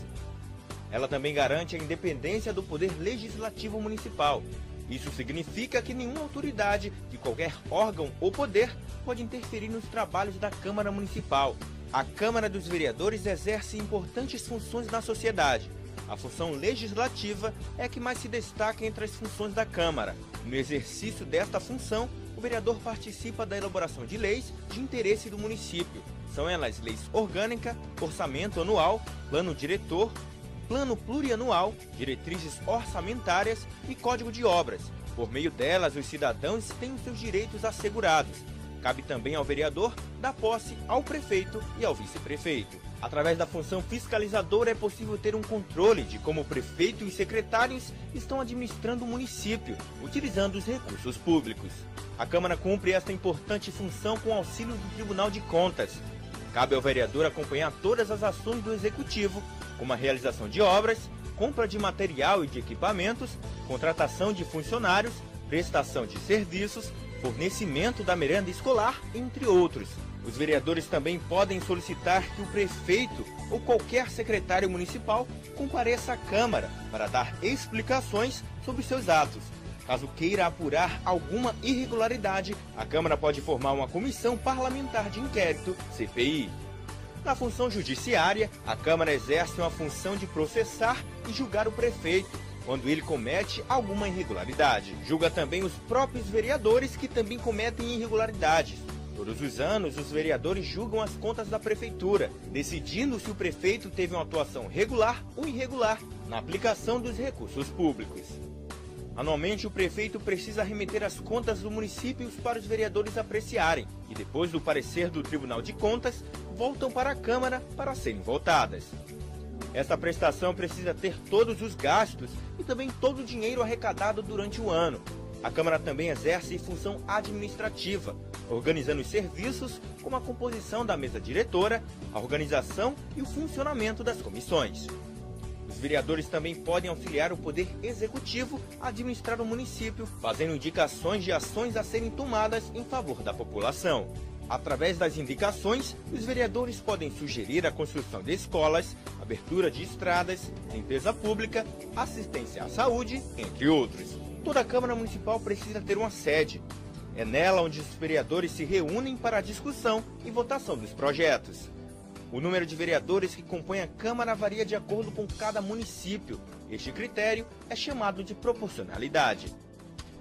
Ela também garante a independência do Poder Legislativo Municipal. Isso significa que nenhuma autoridade de qualquer órgão ou poder pode interferir nos trabalhos da Câmara Municipal. A Câmara dos Vereadores exerce importantes funções na sociedade. A função legislativa é a que mais se destaca entre as funções da Câmara. No exercício desta função, o vereador participa da elaboração de leis de interesse do município. São elas leis orgânica, orçamento anual, plano diretor, plano plurianual, diretrizes orçamentárias e código de obras. Por meio delas, os cidadãos têm os seus direitos assegurados. Cabe também ao vereador dar posse ao prefeito e ao vice-prefeito. Através da função fiscalizadora é possível ter um controle de como o prefeito e os secretários estão administrando o município, utilizando os recursos públicos. A Câmara cumpre esta importante função com auxílio do Tribunal de Contas. Cabe ao vereador acompanhar todas as ações do Executivo, como a realização de obras, compra de material e de equipamentos, contratação de funcionários, prestação de serviços, fornecimento da merenda escolar, entre outros. Os vereadores também podem solicitar que o prefeito ou qualquer secretário municipal compareça à Câmara para dar explicações sobre seus atos. Caso queira apurar alguma irregularidade, a Câmara pode formar uma comissão parlamentar de inquérito, CPI. Na função judiciária, a Câmara exerce uma função de processar e julgar o prefeito, quando ele comete alguma irregularidade. Julga também os próprios vereadores que também cometem irregularidades. Todos os anos, os vereadores julgam as contas da prefeitura, decidindo se o prefeito teve uma atuação regular ou irregular na aplicação dos recursos públicos. Anualmente, o prefeito precisa remeter as contas do município para os vereadores apreciarem e, depois do parecer do Tribunal de Contas, voltam para a Câmara para serem votadas. Esta prestação precisa ter todos os gastos e também todo o dinheiro arrecadado durante o ano. A Câmara também exerce função administrativa, organizando os serviços como a composição da mesa diretora, a organização e o funcionamento das comissões. Os vereadores também podem auxiliar o Poder Executivo a administrar o município, fazendo indicações de ações a serem tomadas em favor da população. Através das indicações, os vereadores podem sugerir a construção de escolas, abertura de estradas, limpeza pública, assistência à saúde, entre outros. Toda a Câmara Municipal precisa ter uma sede. É nela onde os vereadores se reúnem para a discussão e votação dos projetos. O número de vereadores que compõem a Câmara varia de acordo com cada município. Este critério é chamado de proporcionalidade.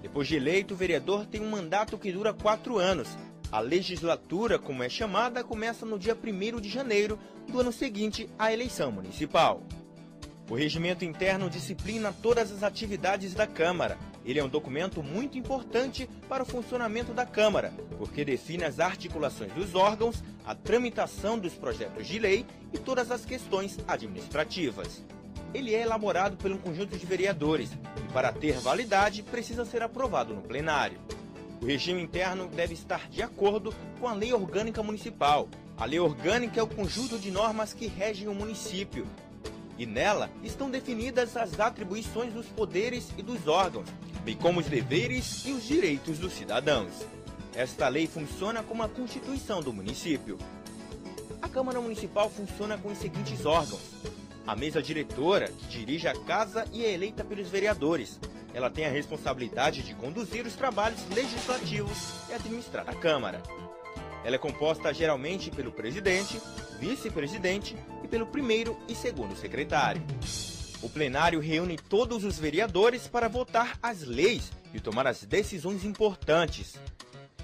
Depois de eleito, o vereador tem um mandato que dura 4 anos. A legislatura, como é chamada, começa no dia 1º de janeiro do ano seguinte à eleição municipal. O regimento interno disciplina todas as atividades da Câmara. Ele é um documento muito importante para o funcionamento da Câmara, porque define as articulações dos órgãos, a tramitação dos projetos de lei e todas as questões administrativas. Ele é elaborado por um conjunto de vereadores e, para ter validade, precisa ser aprovado no plenário. O regime interno deve estar de acordo com a Lei Orgânica Municipal. A Lei Orgânica é o conjunto de normas que regem o município. E nela estão definidas as atribuições dos poderes e dos órgãos, bem como os deveres e os direitos dos cidadãos. Esta lei funciona como a Constituição do município. A Câmara Municipal funciona com os seguintes órgãos. A mesa diretora, que dirige a casa e é eleita pelos vereadores. Ela tem a responsabilidade de conduzir os trabalhos legislativos e administrar a Câmara. Ela é composta geralmente pelo presidente, vice-presidente e pelo primeiro e segundo secretário. O plenário reúne todos os vereadores para votar as leis e tomar as decisões importantes.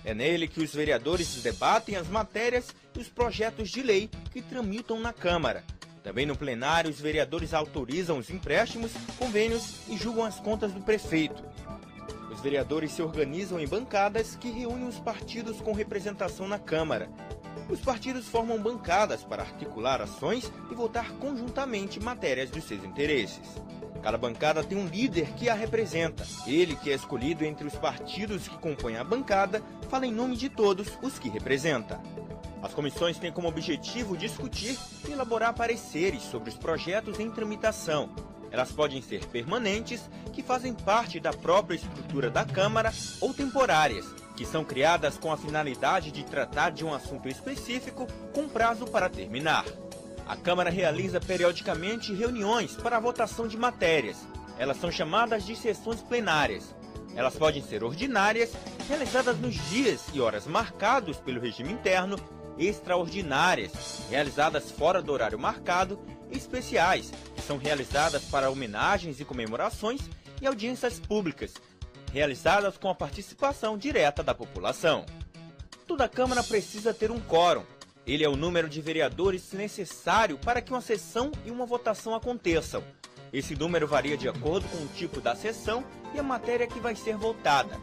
É nele que os vereadores debatem as matérias e os projetos de lei que tramitam na Câmara. Também no plenário, os vereadores autorizam os empréstimos, convênios e julgam as contas do prefeito. Os vereadores se organizam em bancadas que reúnem os partidos com representação na Câmara. Os partidos formam bancadas para articular ações e votar conjuntamente matérias dos seus interesses. Cada bancada tem um líder que a representa. Ele, que é escolhido entre os partidos que compõem a bancada, fala em nome de todos os que representa. As comissões têm como objetivo discutir e elaborar pareceres sobre os projetos em tramitação. Elas podem ser permanentes, que fazem parte da própria estrutura da Câmara, ou temporárias, que são criadas com a finalidade de tratar de um assunto específico com prazo para terminar. A Câmara realiza periodicamente reuniões para a votação de matérias. Elas são chamadas de sessões plenárias. Elas podem ser ordinárias, realizadas nos dias e horas marcados pelo regime interno, extraordinárias, realizadas fora do horário marcado, e especiais, que são realizadas para homenagens e comemorações, e audiências públicas, realizadas com a participação direta da população. Toda Câmara precisa ter um quórum. Ele é o número de vereadores necessário para que uma sessão e uma votação aconteçam. Esse número varia de acordo com o tipo da sessão e a matéria que vai ser votada.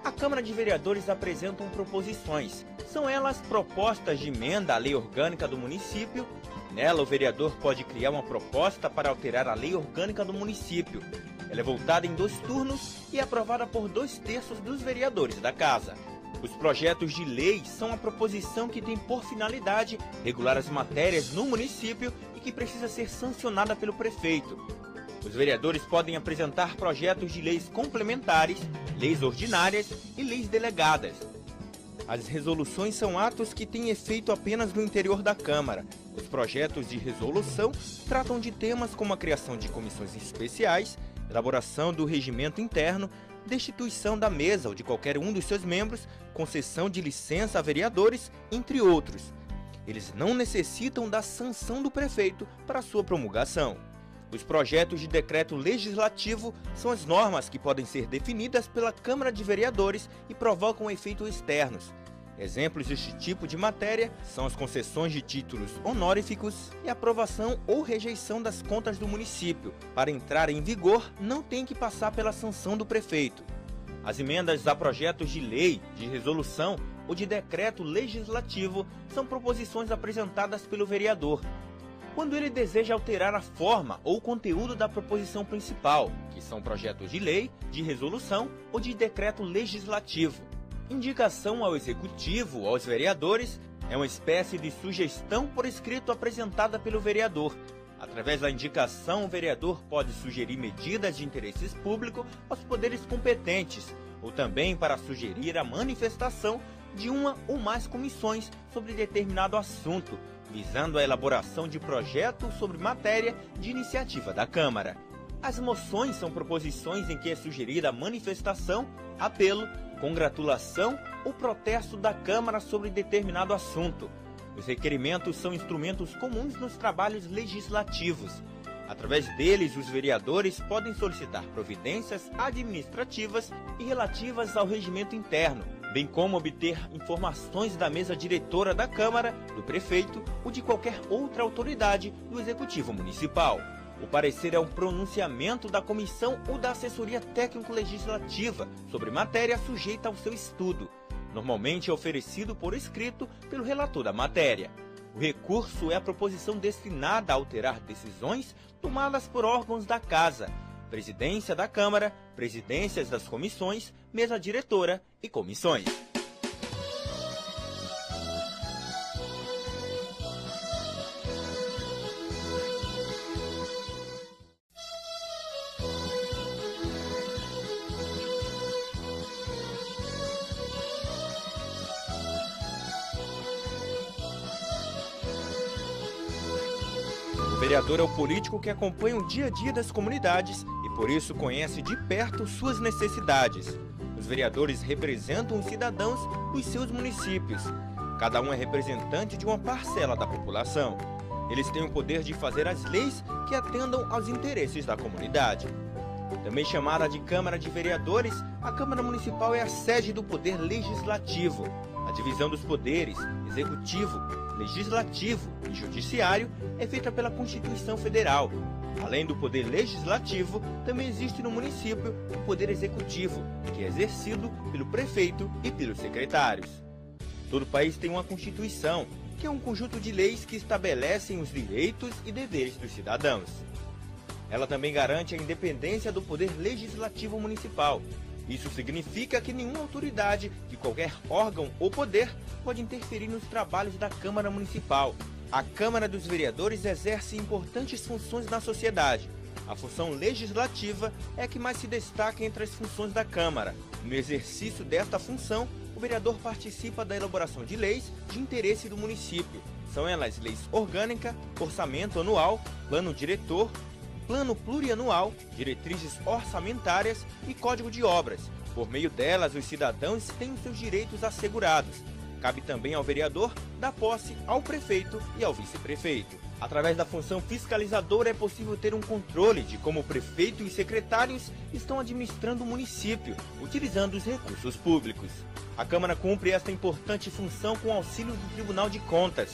A Câmara de Vereadores apresentam proposições. São elas propostas de emenda à lei orgânica do município. Nela, o vereador pode criar uma proposta para alterar a lei orgânica do município. Ela é votada em 2 turnos e é aprovada por 2/3 dos vereadores da Casa. Os projetos de lei são a proposição que tem por finalidade regular as matérias no município e que precisa ser sancionada pelo prefeito. Os vereadores podem apresentar projetos de leis complementares, leis ordinárias e leis delegadas. As resoluções são atos que têm efeito apenas no interior da Câmara. Os projetos de resolução tratam de temas como a criação de comissões especiais, elaboração do regimento interno, destituição da mesa ou de qualquer um dos seus membros, concessão de licença a vereadores, entre outros. Eles não necessitam da sanção do prefeito para sua promulgação. Os projetos de decreto legislativo são as normas que podem ser definidas pela Câmara de Vereadores e provocam efeitos externos. Exemplos deste tipo de matéria são as concessões de títulos honoríficos e aprovação ou rejeição das contas do município. Para entrar em vigor, não tem que passar pela sanção do prefeito. As emendas a projetos de lei, de resolução ou de decreto legislativo são proposições apresentadas pelo vereador, quando ele deseja alterar a forma ou conteúdo da proposição principal, que são projetos de lei, de resolução ou de decreto legislativo. Indicação ao Executivo, aos vereadores, é uma espécie de sugestão por escrito apresentada pelo vereador. Através da indicação, o vereador pode sugerir medidas de interesse público aos poderes competentes, ou também para sugerir a manifestação de uma ou mais comissões sobre determinado assunto, visando a elaboração de projeto sobre matéria de iniciativa da Câmara. As moções são proposições em que é sugerida a manifestação, apelo, congratulação ou protesto da Câmara sobre determinado assunto. Os requerimentos são instrumentos comuns nos trabalhos legislativos. Através deles, os vereadores podem solicitar providências administrativas e relativas ao regimento interno, bem como obter informações da mesa diretora da Câmara, do prefeito ou de qualquer outra autoridade do Executivo Municipal. O parecer é um pronunciamento da comissão ou da assessoria técnico-legislativa sobre matéria sujeita ao seu estudo. Normalmente é oferecido por escrito pelo relator da matéria. O recurso é a proposição destinada a alterar decisões tomadas por órgãos da Casa, Presidência da Câmara, presidências das comissões, mesa diretora e comissões. O vereador é o político que acompanha o dia a dia das comunidades e por isso conhece de perto suas necessidades. Os vereadores representam os cidadãos dos seus municípios. Cada um é representante de uma parcela da população. Eles têm o poder de fazer as leis que atendam aos interesses da comunidade. Também chamada de Câmara de Vereadores, a Câmara Municipal é a sede do Poder Legislativo. A divisão dos poderes, Executivo, Legislativo e Judiciário, é feita pela Constituição Federal. Além do Poder Legislativo, também existe no município o Poder Executivo, que é exercido pelo prefeito e pelos secretários. Todo país tem uma Constituição, que é um conjunto de leis que estabelecem os direitos e deveres dos cidadãos. Ela também garante a independência do Poder Legislativo Municipal. Isso significa que nenhuma autoridade de qualquer órgão ou poder pode interferir nos trabalhos da Câmara Municipal. A Câmara dos Vereadores exerce importantes funções na sociedade. A função legislativa é a que mais se destaca entre as funções da Câmara. No exercício desta função, o vereador participa da elaboração de leis de interesse do município. São elas leis orgânica, orçamento anual, plano diretor, plano plurianual, diretrizes orçamentárias e código de obras. Por meio delas, os cidadãos têm os seus direitos assegurados. Cabe também ao vereador dar posse ao prefeito e ao vice-prefeito. Através da função fiscalizadora é possível ter um controle de como o prefeito e secretários estão administrando o município, utilizando os recursos públicos. A Câmara cumpre esta importante função com auxílio do Tribunal de Contas.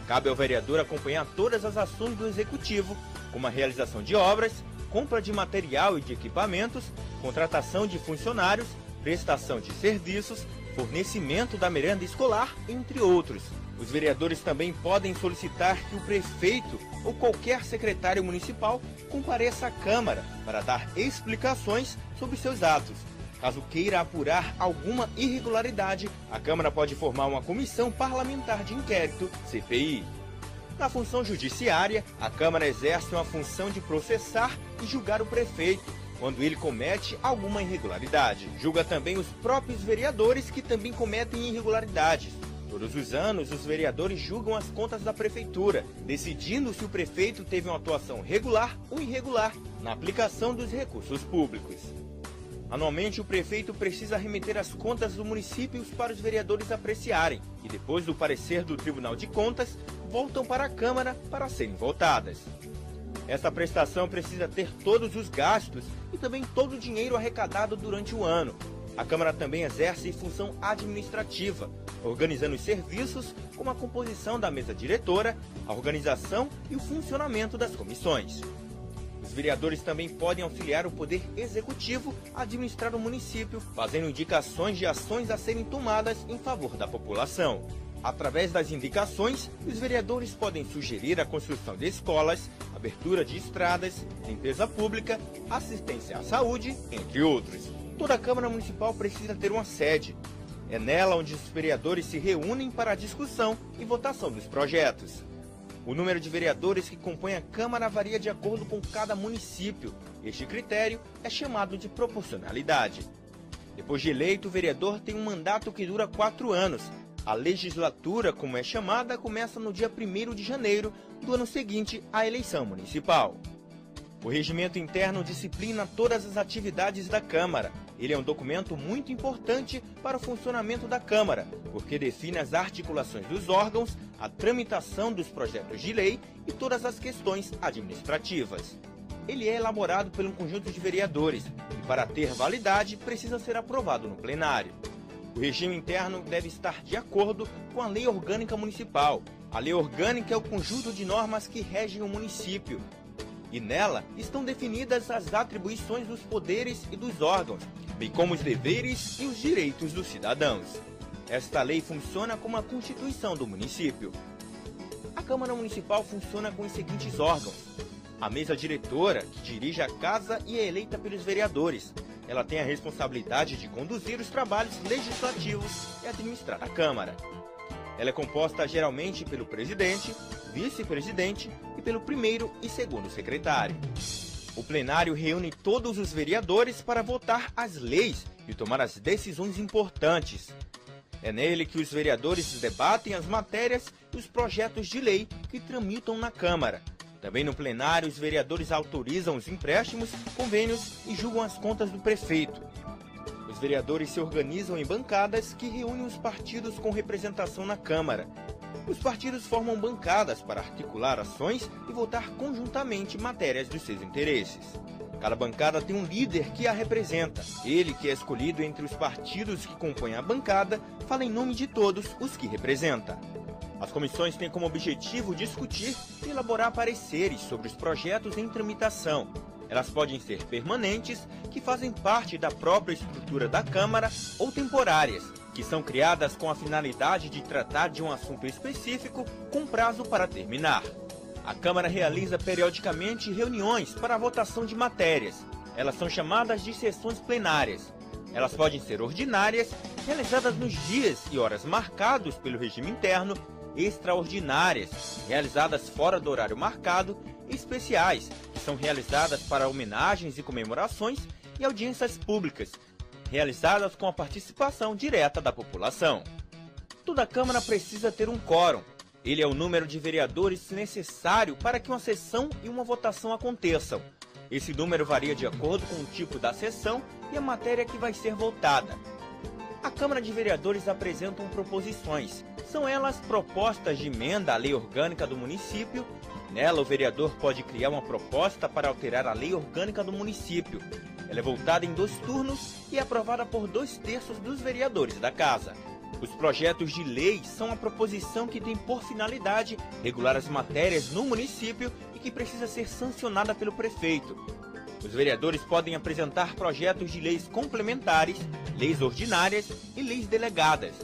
Cabe ao vereador acompanhar todas as ações do Executivo, como a realização de obras, compra de material e de equipamentos, contratação de funcionários, prestação de serviços, fornecimento da merenda escolar, entre outros. Os vereadores também podem solicitar que o prefeito ou qualquer secretário municipal compareça à Câmara para dar explicações sobre seus atos. Caso queira apurar alguma irregularidade, a Câmara pode formar uma comissão parlamentar de inquérito, CPI. Na função judiciária, a Câmara exerce uma função de processar e julgar o prefeito, quando ele comete alguma irregularidade. Julga também os próprios vereadores que também cometem irregularidades. Todos os anos, os vereadores julgam as contas da prefeitura, decidindo se o prefeito teve uma atuação regular ou irregular na aplicação dos recursos públicos. Anualmente, o prefeito precisa remeter as contas do município para os vereadores apreciarem e, depois do parecer do Tribunal de Contas, voltam para a Câmara para serem votadas. Esta prestação precisa ter todos os gastos e também todo o dinheiro arrecadado durante o ano. A Câmara também exerce função administrativa, organizando os serviços como a composição da mesa diretora, a organização e o funcionamento das comissões. Os vereadores também podem auxiliar o Poder Executivo a administrar o município, fazendo indicações de ações a serem tomadas em favor da população. Através das indicações, os vereadores podem sugerir a construção de escolas, abertura de estradas, limpeza pública, assistência à saúde, entre outros. Toda a Câmara Municipal precisa ter uma sede. É nela onde os vereadores se reúnem para a discussão e votação dos projetos. O número de vereadores que compõem a Câmara varia de acordo com cada município. Este critério é chamado de proporcionalidade. Depois de eleito, o vereador tem um mandato que dura 4 anos. A legislatura, como é chamada, começa no dia 1º de janeiro do ano seguinte à eleição municipal. O regimento interno disciplina todas as atividades da Câmara. Ele é um documento muito importante para o funcionamento da Câmara, porque define as articulações dos órgãos, a tramitação dos projetos de lei e todas as questões administrativas. Ele é elaborado por um conjunto de vereadores e, para ter validade, precisa ser aprovado no plenário. O regime interno deve estar de acordo com a Lei Orgânica Municipal. A Lei Orgânica é o conjunto de normas que regem o município. E nela estão definidas as atribuições dos poderes e dos órgãos, bem como os deveres e os direitos dos cidadãos. Esta lei funciona como a Constituição do município. A Câmara Municipal funciona com os seguintes órgãos. A mesa diretora, que dirige a casa e é eleita pelos vereadores. Ela tem a responsabilidade de conduzir os trabalhos legislativos e administrar a Câmara. Ela é composta geralmente pelo presidente, vice-presidente e pelo primeiro e segundo secretário. O plenário reúne todos os vereadores para votar as leis e tomar as decisões importantes. É nele que os vereadores debatem as matérias e os projetos de lei que tramitam na Câmara. Também no plenário, os vereadores autorizam os empréstimos, convênios e julgam as contas do prefeito. Os vereadores se organizam em bancadas que reúnem os partidos com representação na Câmara. Os partidos formam bancadas para articular ações e votar conjuntamente matérias dos seus interesses. Cada bancada tem um líder que a representa. Ele, que é escolhido entre os partidos que compõem a bancada, fala em nome de todos os que representa. As comissões têm como objetivo discutir e elaborar pareceres sobre os projetos em tramitação. Elas podem ser permanentes, que fazem parte da própria estrutura da Câmara, ou temporárias, que são criadas com a finalidade de tratar de um assunto específico com prazo para terminar. A Câmara realiza periodicamente reuniões para a votação de matérias. Elas são chamadas de sessões plenárias. Elas podem ser ordinárias, realizadas nos dias e horas marcados pelo regime interno, extraordinárias, realizadas fora do horário marcado, e especiais, que são realizadas para homenagens e comemorações, e audiências públicas, realizadas com a participação direta da população. Toda a Câmara precisa ter um quórum. Ele é o número de vereadores necessário para que uma sessão e uma votação aconteçam. Esse número varia de acordo com o tipo da sessão e a matéria que vai ser votada. A Câmara de Vereadores apresentam proposições. São elas propostas de emenda à lei orgânica do município. Nela, o vereador pode criar uma proposta para alterar a lei orgânica do município. Ela é votada em 2 turnos e é aprovada por 2/3 dos vereadores da Casa. Os projetos de lei são a proposição que tem por finalidade regular as matérias no município e que precisa ser sancionada pelo prefeito. Os vereadores podem apresentar projetos de leis complementares, leis ordinárias e leis delegadas.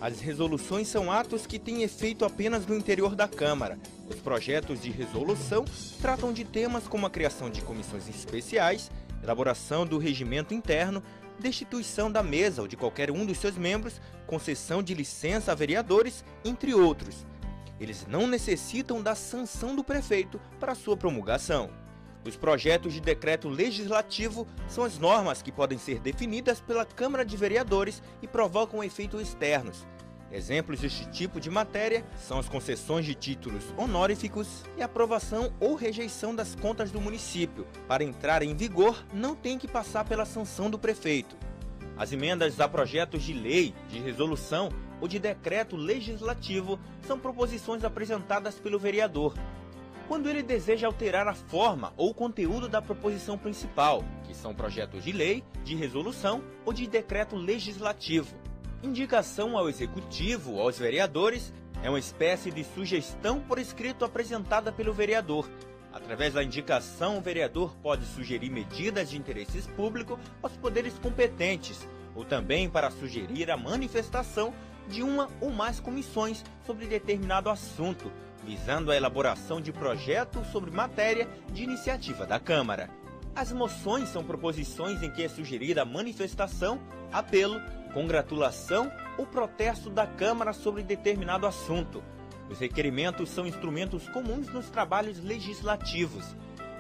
As resoluções são atos que têm efeito apenas no interior da Câmara. Os projetos de resolução tratam de temas como a criação de comissões especiais, elaboração do regimento interno, destituição da mesa ou de qualquer um dos seus membros, concessão de licença a vereadores, entre outros. Eles não necessitam da sanção do prefeito para sua promulgação. Os projetos de decreto legislativo são as normas que podem ser definidas pela Câmara de Vereadores e provocam efeitos externos. Exemplos deste tipo de matéria são as concessões de títulos honoríficos e aprovação ou rejeição das contas do município. Para entrar em vigor, não tem que passar pela sanção do prefeito. As emendas a projetos de lei, de resolução ou de decreto legislativo são proposições apresentadas pelo vereador, quando ele deseja alterar a forma ou conteúdo da proposição principal, que são projetos de lei, de resolução ou de decreto legislativo. Indicação ao Executivo ou aos vereadores é uma espécie de sugestão por escrito apresentada pelo vereador. Através da indicação, o vereador pode sugerir medidas de interesse público aos poderes competentes, ou também para sugerir a manifestação de uma ou mais comissões sobre determinado assunto, visando a elaboração de projetos sobre matéria de iniciativa da Câmara. As moções são proposições em que é sugerida a manifestação, apelo, congratulação ou protesto da Câmara sobre determinado assunto. Os requerimentos são instrumentos comuns nos trabalhos legislativos.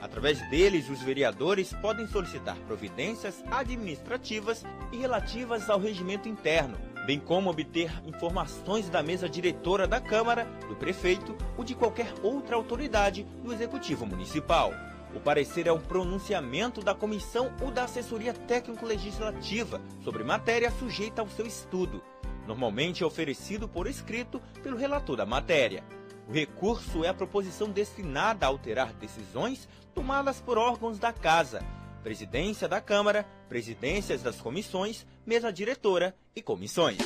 Através deles, os vereadores podem solicitar providências administrativas e relativas ao regimento interno, bem como obter informações da mesa diretora da Câmara, do prefeito ou de qualquer outra autoridade do Executivo Municipal. O parecer é um pronunciamento da comissão ou da assessoria técnico-legislativa sobre matéria sujeita ao seu estudo. Normalmente é oferecido por escrito pelo relator da matéria. O recurso é a proposição destinada a alterar decisões tomadas por órgãos da Casa, Presidência da Câmara, presidências das comissões, mesa diretora e comissões.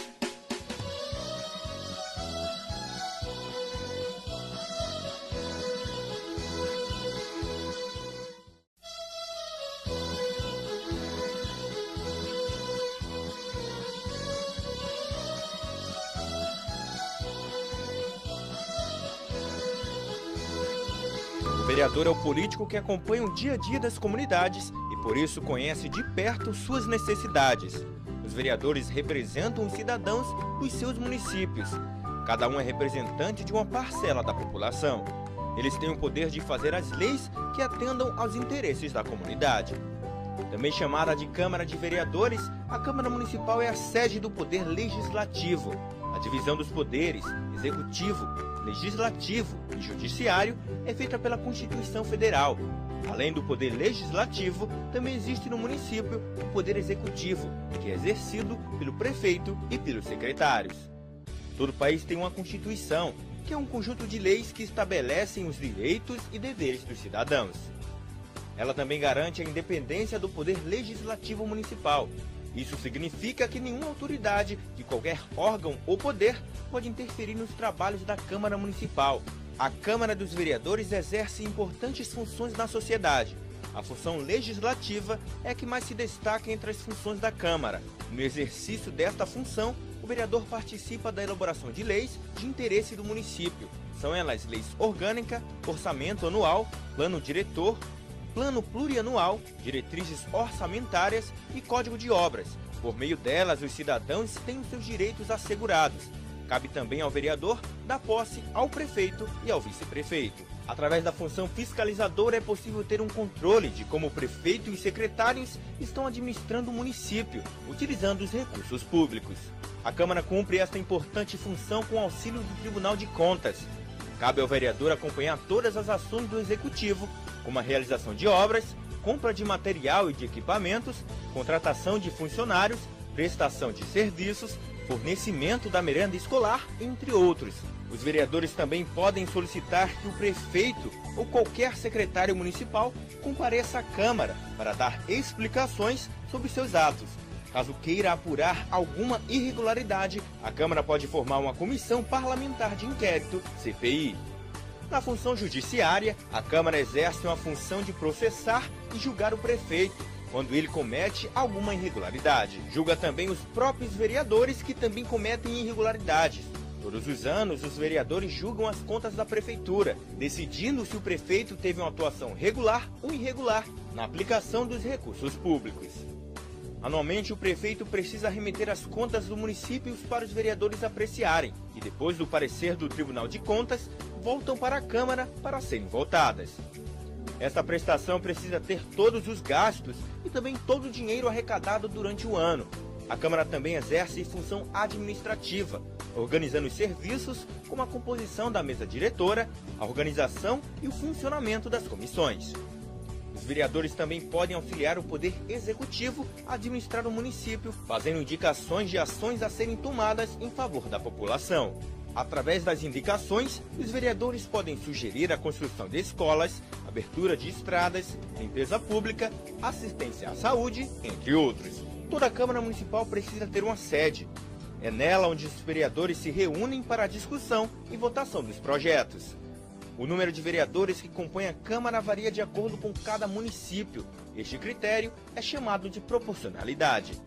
O vereador é o político que acompanha o dia a dia das comunidades e por isso conhece de perto suas necessidades. Os vereadores representam os cidadãos dos seus municípios. Cada um é representante de uma parcela da população. Eles têm o poder de fazer as leis que atendam aos interesses da comunidade. Também chamada de Câmara de Vereadores, a Câmara Municipal é a sede do Poder Legislativo. A divisão dos poderes, Executivo, Legislativo e Judiciário, é feita pela Constituição Federal. Além do Poder Legislativo, também existe no município o Poder Executivo, que é exercido pelo prefeito e pelos secretários. Todo país tem uma Constituição, que é um conjunto de leis que estabelecem os direitos e deveres dos cidadãos. Ela também garante a independência do Poder Legislativo Municipal. Isso significa que nenhuma autoridade de qualquer órgão ou poder pode interferir nos trabalhos da Câmara Municipal. A Câmara dos Vereadores exerce importantes funções na sociedade. A função legislativa é a que mais se destaca entre as funções da Câmara. No exercício desta função, o vereador participa da elaboração de leis de interesse do município. São elas leis orgânica, orçamento anual, plano diretor, plano plurianual, diretrizes orçamentárias e código de obras. Por meio delas, os cidadãos têm os seus direitos assegurados. Cabe também ao vereador dar posse ao prefeito e ao vice-prefeito. Através da função fiscalizadora é possível ter um controle de como o prefeito e os secretários estão administrando o município, utilizando os recursos públicos. A Câmara cumpre esta importante função com auxílio do Tribunal de Contas. Cabe ao vereador acompanhar todas as ações do Executivo, como a realização de obras, compra de material e de equipamentos, contratação de funcionários, prestação de serviços, fornecimento da merenda escolar, entre outros. Os vereadores também podem solicitar que o prefeito ou qualquer secretário municipal compareça à Câmara para dar explicações sobre seus atos. Caso queira apurar alguma irregularidade, a Câmara pode formar uma comissão parlamentar de inquérito, CPI. Na função judiciária, a Câmara exerce uma função de processar e julgar o prefeito, quando ele comete alguma irregularidade. Julga também os próprios vereadores que também cometem irregularidades. Todos os anos, os vereadores julgam as contas da prefeitura, decidindo se o prefeito teve uma atuação regular ou irregular na aplicação dos recursos públicos. Anualmente, o prefeito precisa remeter as contas do município para os vereadores apreciarem e, depois do parecer do Tribunal de Contas, voltam para a Câmara para serem votadas. Esta prestação precisa ter todos os gastos e também todo o dinheiro arrecadado durante o ano. A Câmara também exerce função administrativa, organizando os serviços como a composição da mesa diretora, a organização e o funcionamento das comissões. Os vereadores também podem auxiliar o Poder Executivo a administrar o município, fazendo indicações de ações a serem tomadas em favor da população. Através das indicações, os vereadores podem sugerir a construção de escolas, abertura de estradas, limpeza pública, assistência à saúde, entre outros. Toda a Câmara Municipal precisa ter uma sede. É nela onde os vereadores se reúnem para a discussão e votação dos projetos. O número de vereadores que compõem a Câmara varia de acordo com cada município. Este critério é chamado de proporcionalidade.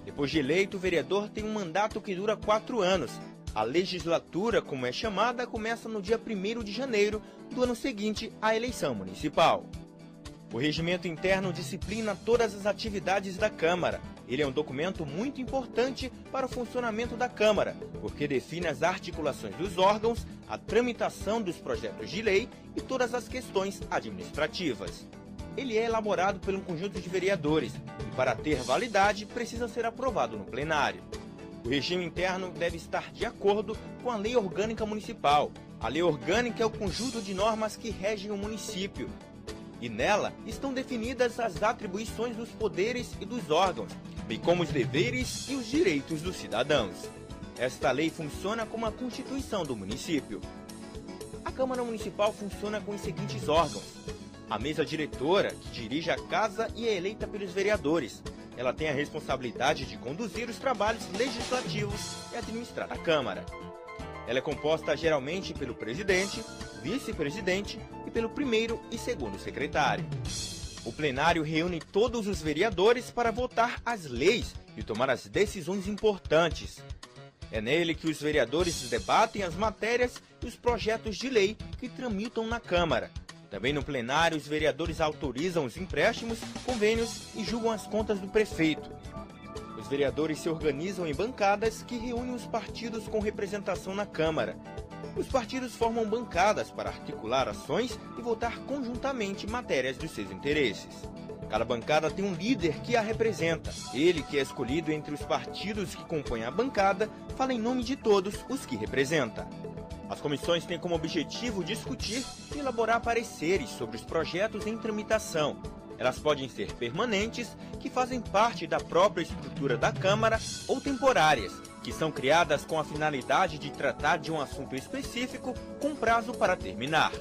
Depois de eleito, o vereador tem um mandato que dura 4 anos. A legislatura, como é chamada, começa no dia 1º de janeiro do ano seguinte à eleição municipal. O regimento interno disciplina todas as atividades da Câmara. Ele é um documento muito importante para o funcionamento da Câmara, porque define as articulações dos órgãos, a tramitação dos projetos de lei e todas as questões administrativas. Ele é elaborado por um conjunto de vereadores e, para ter validade, precisa ser aprovado no plenário. O regime interno deve estar de acordo com a Lei Orgânica Municipal. A Lei Orgânica é o conjunto de normas que regem o município. E nela estão definidas as atribuições dos poderes e dos órgãos, bem como os deveres e os direitos dos cidadãos. Esta lei funciona como a Constituição do município. A Câmara Municipal funciona com os seguintes órgãos. A mesa diretora, que dirige a casa e é eleita pelos vereadores. Ela tem a responsabilidade de conduzir os trabalhos legislativos e administrar a Câmara. Ela é composta geralmente pelo presidente, vice-presidente e pelo primeiro e segundo secretário. O plenário reúne todos os vereadores para votar as leis e tomar as decisões importantes. É nele que os vereadores debatem as matérias e os projetos de lei que tramitam na Câmara. Também no plenário, os vereadores autorizam os empréstimos, convênios e julgam as contas do prefeito. Os vereadores se organizam em bancadas que reúnem os partidos com representação na Câmara. Os partidos formam bancadas para articular ações e votar conjuntamente matérias dos seus interesses. Cada bancada tem um líder que a representa. Ele, que é escolhido entre os partidos que compõem a bancada, fala em nome de todos os que representa. As comissões têm como objetivo discutir e elaborar pareceres sobre os projetos em tramitação. Elas podem ser permanentes, que fazem parte da própria estrutura da Câmara, ou temporárias, que são criadas com a finalidade de tratar de um assunto específico com prazo para terminar.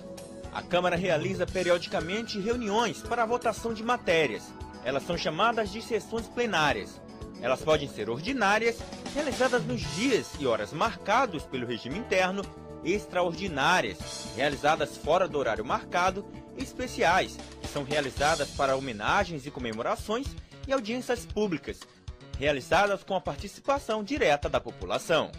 A Câmara realiza periodicamente reuniões para a votação de matérias. Elas são chamadas de sessões plenárias. Elas podem ser ordinárias, realizadas nos dias e horas marcados pelo regime interno, extraordinárias, realizadas fora do horário marcado, e especiais, que são realizadas para homenagens e comemorações, e audiências públicas, realizadas com a participação direta da população.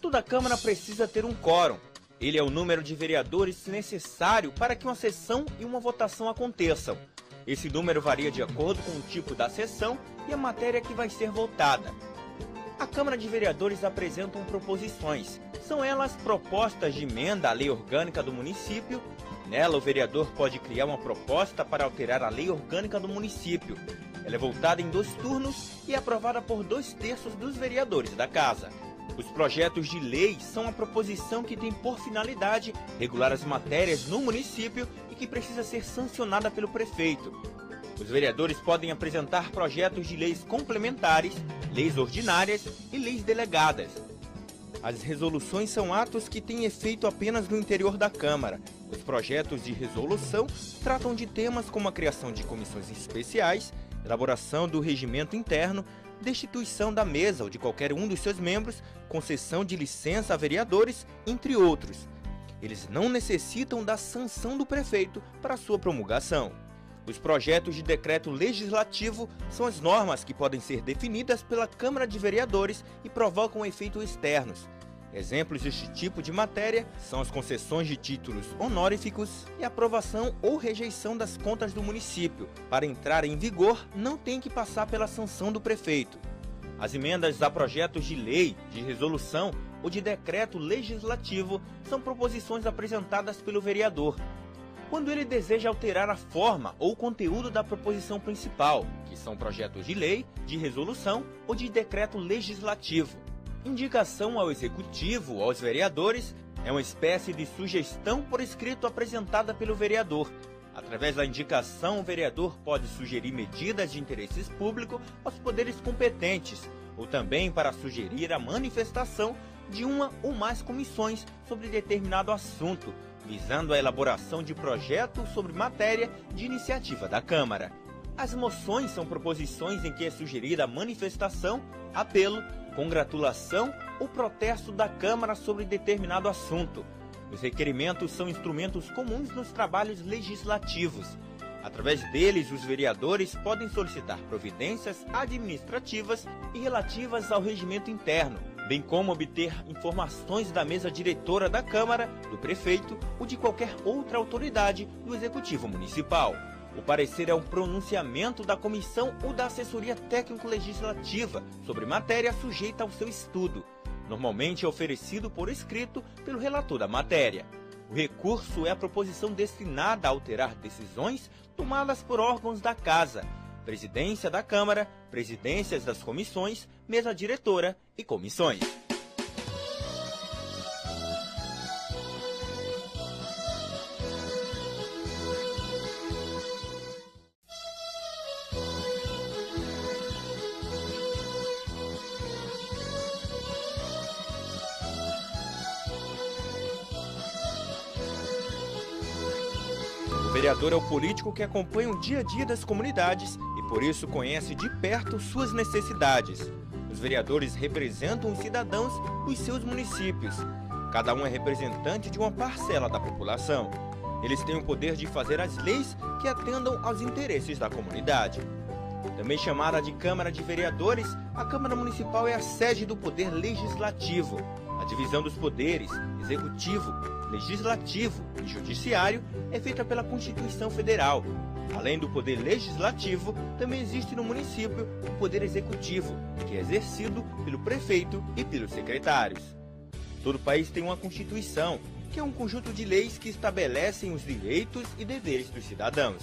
Toda Câmara precisa ter um quórum. Ele é o número de vereadores necessário para que uma sessão e uma votação aconteçam. Esse número varia de acordo com o tipo da sessão e a matéria que vai ser votada. A Câmara de Vereadores apresentam proposições. São elas propostas de emenda à Lei Orgânica do município. Nela, o vereador pode criar uma proposta para alterar a Lei Orgânica do município. Ela é votada em 2 turnos e é aprovada por 2/3 dos vereadores da Casa. Os projetos de lei são a proposição que tem por finalidade regular as matérias no município e que precisa ser sancionada pelo prefeito. Os vereadores podem apresentar projetos de leis complementares leis ordinárias e leis delegadas. As resoluções são atos que têm efeito apenas no interior da Câmara. Os projetos de resolução tratam de temas como a criação de comissões especiais, elaboração do regimento interno, destituição da mesa ou de qualquer um dos seus membros, concessão de licença a vereadores, entre outros. Eles não necessitam da sanção do prefeito para sua promulgação. Os projetos de decreto legislativo são as normas que podem ser definidas pela Câmara de Vereadores e provocam efeitos externos. Exemplos deste tipo de matéria são as concessões de títulos honoríficos e a aprovação ou rejeição das contas do município. Para entrar em vigor, não tem que passar pela sanção do prefeito. As emendas a projetos de lei, de resolução ou de decreto legislativo são proposições apresentadas pelo vereador, quando ele deseja alterar a forma ou conteúdo da proposição principal, que são projetos de lei, de resolução ou de decreto legislativo. Indicação ao executivo ou aos vereadores é uma espécie de sugestão por escrito apresentada pelo vereador. Através da indicação, o vereador pode sugerir medidas de interesse público aos poderes competentes, ou também para sugerir a manifestação de uma ou mais comissões sobre determinado assunto, visando a elaboração de projetos sobre matéria de iniciativa da Câmara. As moções são proposições em que é sugerida a manifestação, apelo, congratulação ou protesto da Câmara sobre determinado assunto. Os requerimentos são instrumentos comuns nos trabalhos legislativos. Através deles, os vereadores podem solicitar providências administrativas e relativas ao regimento interno, bem como obter informações da mesa diretora da Câmara, do prefeito ou de qualquer outra autoridade do Executivo Municipal. O parecer é um pronunciamento da comissão ou da assessoria técnico-legislativa sobre matéria sujeita ao seu estudo. Normalmente é oferecido por escrito pelo relator da matéria. O recurso é a proposição destinada a alterar decisões tomadas por órgãos da Casa, Presidência da Câmara, Presidências das Comissões, Mesa Diretora e Comissões. O vereador é o político que acompanha o dia a dia das comunidades e por isso conhece de perto suas necessidades. Os vereadores representam os cidadãos dos seus municípios. Cada um é representante de uma parcela da população. Eles têm o poder de fazer as leis que atendam aos interesses da comunidade. Também chamada de Câmara de Vereadores, a Câmara Municipal é a sede do Poder Legislativo. A divisão dos poderes, Executivo, Legislativo e Judiciário, é feita pela Constituição Federal. Além do Poder Legislativo, também existe no município o Poder Executivo, que é exercido pelo prefeito e pelos secretários. Todo país tem uma Constituição, que é um conjunto de leis que estabelecem os direitos e deveres dos cidadãos.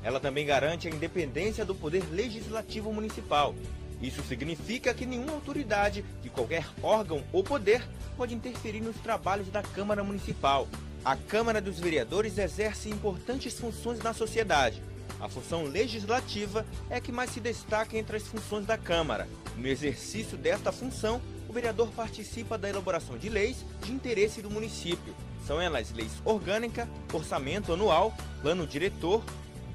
Ela também garante a independência do Poder Legislativo Municipal. Isso significa que nenhuma autoridade de qualquer órgão ou poder pode interferir nos trabalhos da Câmara Municipal. A Câmara dos Vereadores exerce importantes funções na sociedade. A função legislativa é a que mais se destaca entre as funções da Câmara. No exercício desta função, o vereador participa da elaboração de leis de interesse do município. São elas leis orgânica, orçamento anual, plano diretor,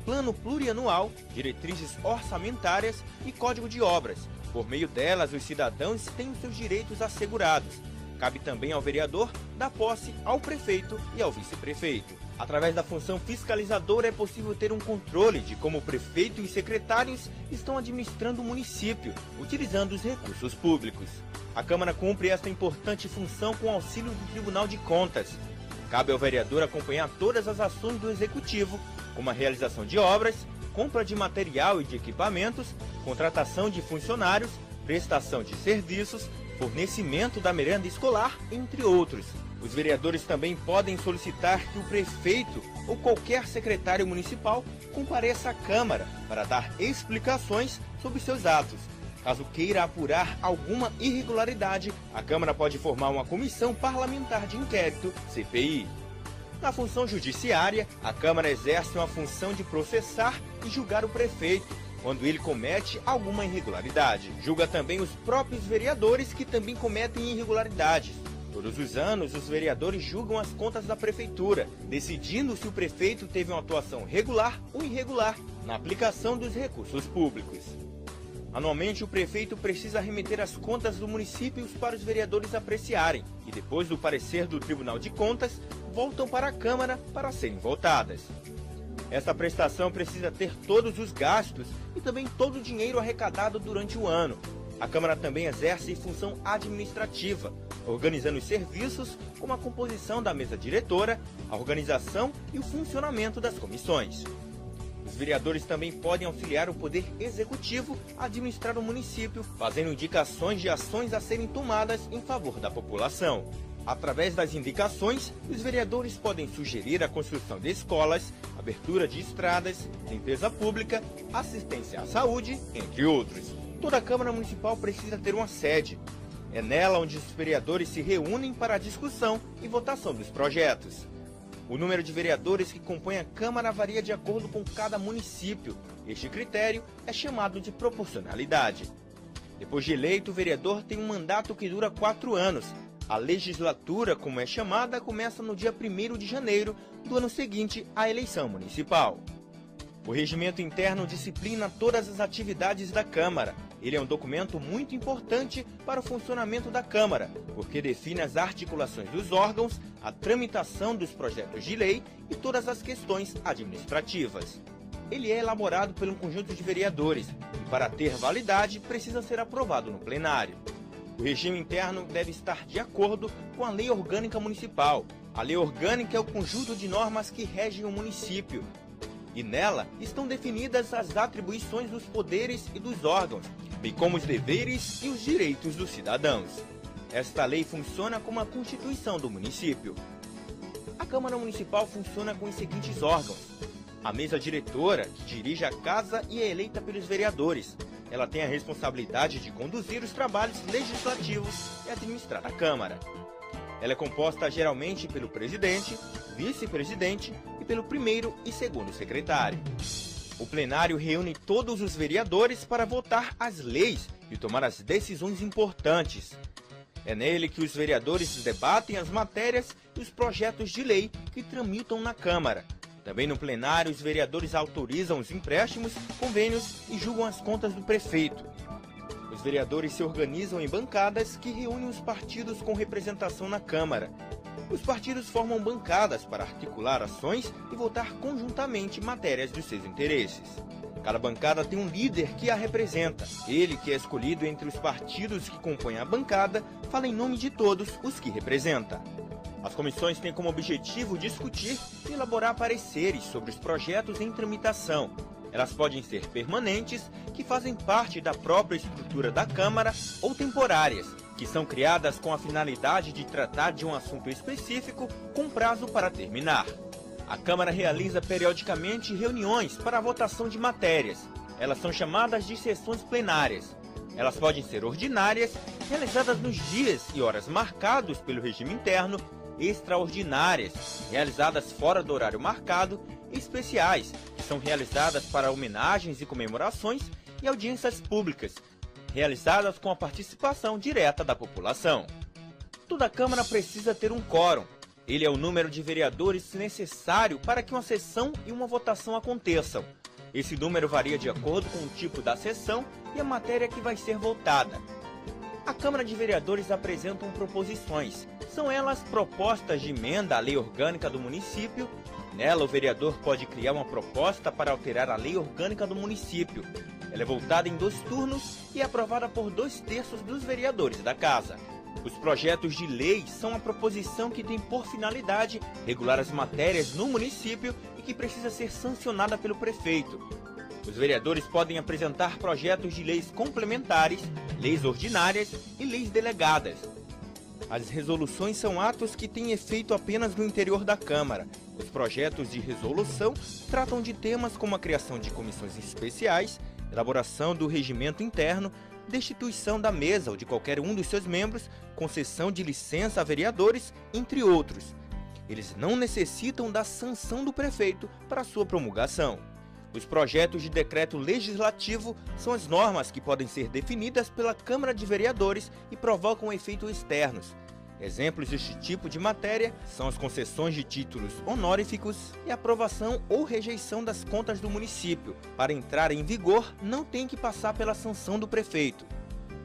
plano plurianual, diretrizes orçamentárias e código de obras. Por meio delas, os cidadãos têm os seus direitos assegurados. Cabe também ao vereador dar posse ao prefeito e ao vice-prefeito. Através da função fiscalizadora é possível ter um controle de como o prefeito e os secretários estão administrando o município, utilizando os recursos públicos. A Câmara cumpre esta importante função com auxílio do Tribunal de Contas. Cabe ao vereador acompanhar todas as ações do Executivo, como a realização de obras, compra de material e de equipamentos, contratação de funcionários, prestação de serviços, fornecimento da merenda escolar, entre outros. Os vereadores também podem solicitar que o prefeito ou qualquer secretário municipal compareça à Câmara para dar explicações sobre seus atos. Caso queira apurar alguma irregularidade, a Câmara pode formar uma comissão parlamentar de inquérito, CPI. Na função judiciária, a Câmara exerce uma função de processar e julgar o prefeito. quando ele comete alguma irregularidade. Julga também os próprios vereadores que também cometem irregularidades. Todos os anos, os vereadores julgam as contas da prefeitura, decidindo se o prefeito teve uma atuação regular ou irregular na aplicação dos recursos públicos. Anualmente, o prefeito precisa remeter as contas do município para os vereadores apreciarem e, depois do parecer do Tribunal de Contas, voltam para a Câmara para serem votadas. Esta prestação precisa ter todos os gastos e também todo o dinheiro arrecadado durante o ano. A Câmara também exerce função administrativa, organizando os serviços como a composição da mesa diretora, a organização e o funcionamento das comissões. Os vereadores também podem auxiliar o Poder Executivo a administrar o município, fazendo indicações de ações a serem tomadas em favor da população. Através das indicações, os vereadores podem sugerir a construção de escolas, abertura de estradas, limpeza pública, assistência à saúde, entre outros. Toda a Câmara Municipal precisa ter uma sede. É nela onde os vereadores se reúnem para a discussão e votação dos projetos. O número de vereadores que compõem a Câmara varia de acordo com cada município. Este critério é chamado de proporcionalidade. Depois de eleito, o vereador tem um mandato que dura 4 anos. A legislatura, como é chamada, começa no dia 1º de janeiro do ano seguinte à eleição municipal. O regimento interno disciplina todas as atividades da Câmara. Ele é um documento muito importante para o funcionamento da Câmara, porque define as articulações dos órgãos, a tramitação dos projetos de lei e todas as questões administrativas. Ele é elaborado por um conjunto de vereadores e, para ter validade, precisa ser aprovado no plenário. O regime interno deve estar de acordo com a Lei Orgânica Municipal. A Lei Orgânica é o conjunto de normas que regem o município. E nela estão definidas as atribuições dos poderes e dos órgãos, bem como os deveres e os direitos dos cidadãos. Esta lei funciona como a Constituição do município. A Câmara Municipal funciona com os seguintes órgãos. A mesa diretora, que dirige a casa e é eleita pelos vereadores. Ela tem a responsabilidade de conduzir os trabalhos legislativos e administrar a Câmara. Ela é composta geralmente pelo presidente, vice-presidente e pelo primeiro e segundo secretário. O plenário reúne todos os vereadores para votar as leis e tomar as decisões importantes. É nele que os vereadores debatem as matérias e os projetos de lei que tramitam na Câmara. Também no plenário, os vereadores autorizam os empréstimos, convênios e julgam as contas do prefeito. Os vereadores se organizam em bancadas que reúnem os partidos com representação na Câmara. Os partidos formam bancadas para articular ações e votar conjuntamente matérias dos seus interesses. Cada bancada tem um líder que a representa. Ele, que é escolhido entre os partidos que compõem a bancada, fala em nome de todos os que representa. As comissões têm como objetivo discutir e elaborar pareceres sobre os projetos em tramitação. Elas podem ser permanentes, que fazem parte da própria estrutura da Câmara, ou temporárias, que são criadas com a finalidade de tratar de um assunto específico com prazo para terminar. A Câmara realiza periodicamente reuniões para a votação de matérias. Elas são chamadas de sessões plenárias. Elas podem ser ordinárias, realizadas nos dias e horas marcados pelo regime interno, extraordinárias, realizadas fora do horário marcado, e especiais, que são realizadas para homenagens e comemorações, e audiências públicas, realizadas com a participação direta da população. Toda Câmara precisa ter um quórum. Ele é o número de vereadores necessário para que uma sessão e uma votação aconteçam. Esse número varia de acordo com o tipo da sessão e a matéria que vai ser votada. A Câmara de Vereadores apresentam proposições. São elas propostas de emenda à Lei Orgânica do município. Nela, o vereador pode criar uma proposta para alterar a Lei Orgânica do município. Ela é votada em 2 turnos e é aprovada por 2/3 dos vereadores da Casa. Os projetos de lei são a proposição que tem por finalidade regular as matérias no município e que precisa ser sancionada pelo prefeito. Os vereadores podem apresentar projetos de leis complementares, leis ordinárias e leis delegadas. As resoluções são atos que têm efeito apenas no interior da Câmara. Os projetos de resolução tratam de temas como a criação de comissões especiais, elaboração do regimento interno, destituição da mesa ou de qualquer um dos seus membros, concessão de licença a vereadores, entre outros. Eles não necessitam da sanção do prefeito para sua promulgação. Os projetos de decreto legislativo são as normas que podem ser definidas pela Câmara de Vereadores e provocam efeitos externos. Exemplos deste tipo de matéria são as concessões de títulos honoríficos e aprovação ou rejeição das contas do município. Para entrar em vigor, não tem que passar pela sanção do prefeito.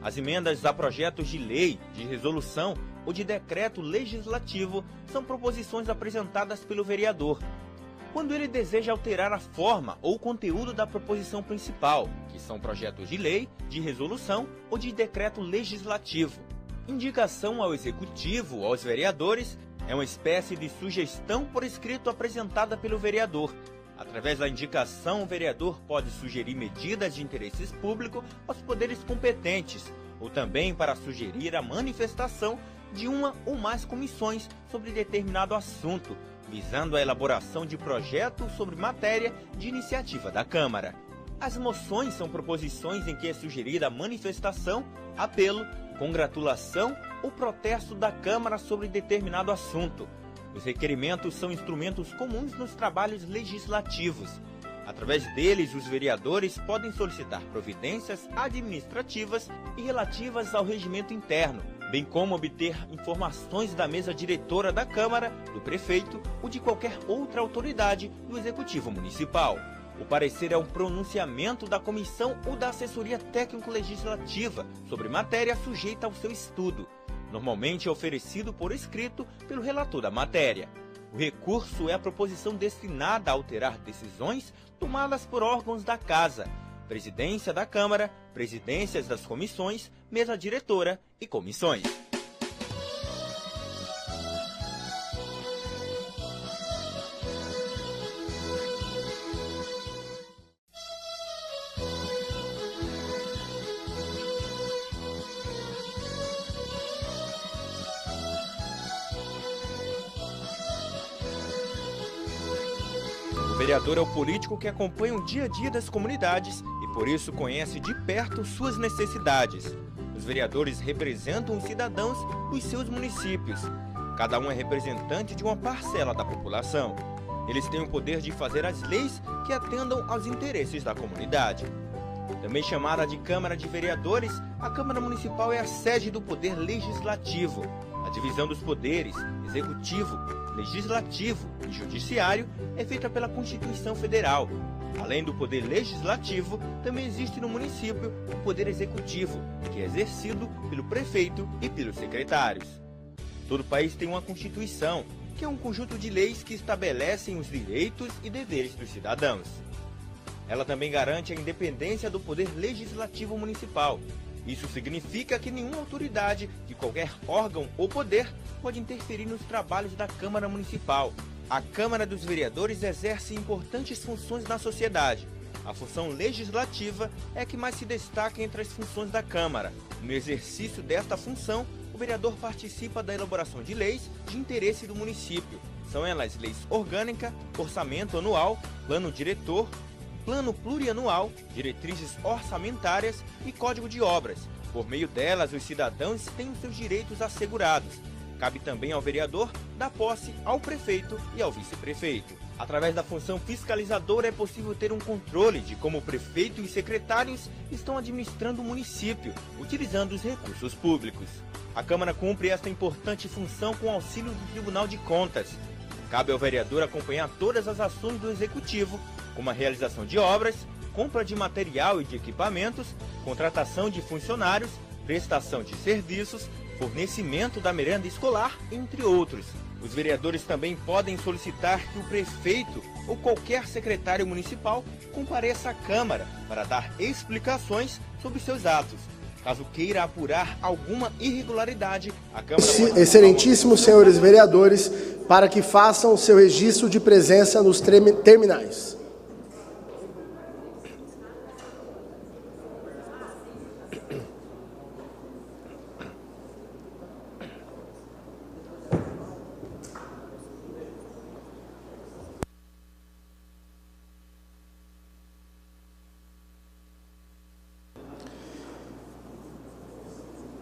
As emendas a projetos de lei, de resolução ou de decreto legislativo são proposições apresentadas pelo vereador, quando ele deseja alterar a forma ou conteúdo da proposição principal, que são projetos de lei, de resolução ou de decreto legislativo. Indicação ao Executivo, aos vereadores, é uma espécie de sugestão por escrito apresentada pelo vereador. Através da indicação, o vereador pode sugerir medidas de interesse público aos poderes competentes, ou também para sugerir a manifestação de uma ou mais comissões sobre determinado assunto, visando a elaboração de projetos sobre matéria de iniciativa da Câmara. As moções são proposições em que é sugerida a manifestação, apelo, congratulação ou protesto da Câmara sobre determinado assunto. Os requerimentos são instrumentos comuns nos trabalhos legislativos. Através deles, os vereadores podem solicitar providências administrativas e relativas ao regimento interno, bem como obter informações da mesa diretora da Câmara, do prefeito ou de qualquer outra autoridade do Executivo Municipal. O parecer é um pronunciamento da comissão ou da assessoria técnico-legislativa sobre matéria sujeita ao seu estudo. Normalmente é oferecido por escrito pelo relator da matéria. O recurso é a proposição destinada a alterar decisões tomadas por órgãos da Casa, Presidência da Câmara, presidências das comissões, mesa diretora e comissões. O vereador é o político que acompanha o dia a dia das comunidades e por isso conhece de perto suas necessidades. Os vereadores representam os cidadãos dos seus municípios. Cada um é representante de uma parcela da população. Eles têm o poder de fazer as leis que atendam aos interesses da comunidade. Também chamada de Câmara de Vereadores, a Câmara Municipal é a sede do Poder Legislativo. A divisão dos poderes, Executivo, Legislativo e Judiciário, é feita pela Constituição Federal. Além do Poder Legislativo, também existe no município o Poder Executivo, que é exercido pelo prefeito e pelos secretários. Todo país tem uma Constituição, que é um conjunto de leis que estabelecem os direitos e deveres dos cidadãos. Ela também garante a independência do Poder Legislativo Municipal. Isso significa que nenhuma autoridade de qualquer órgão ou poder pode interferir nos trabalhos da Câmara Municipal. A Câmara dos Vereadores exerce importantes funções na sociedade. A função legislativa é a que mais se destaca entre as funções da Câmara. No exercício desta função, o vereador participa da elaboração de leis de interesse do município. São elas leis orgânica, orçamento anual, plano diretor, plano plurianual, diretrizes orçamentárias e código de obras. Por meio delas, os cidadãos têm os seus direitos assegurados. Cabe também ao vereador dar posse ao prefeito e ao vice-prefeito. Através da função fiscalizadora é possível ter um controle de como o prefeito e os secretários estão administrando o município, utilizando os recursos públicos. A Câmara cumpre esta importante função com auxílio do Tribunal de Contas. Cabe ao vereador acompanhar todas as ações do Executivo, como a realização de obras, compra de material e de equipamentos, contratação de funcionários, prestação de serviços, fornecimento da merenda escolar, entre outros. Os vereadores também podem solicitar que o prefeito ou qualquer secretário municipal compareça à Câmara para dar explicações sobre seus atos. Caso queira apurar alguma irregularidade, a Câmara pode... Excelentíssimos senhores vereadores, para que façam o seu registro de presença nos terminais.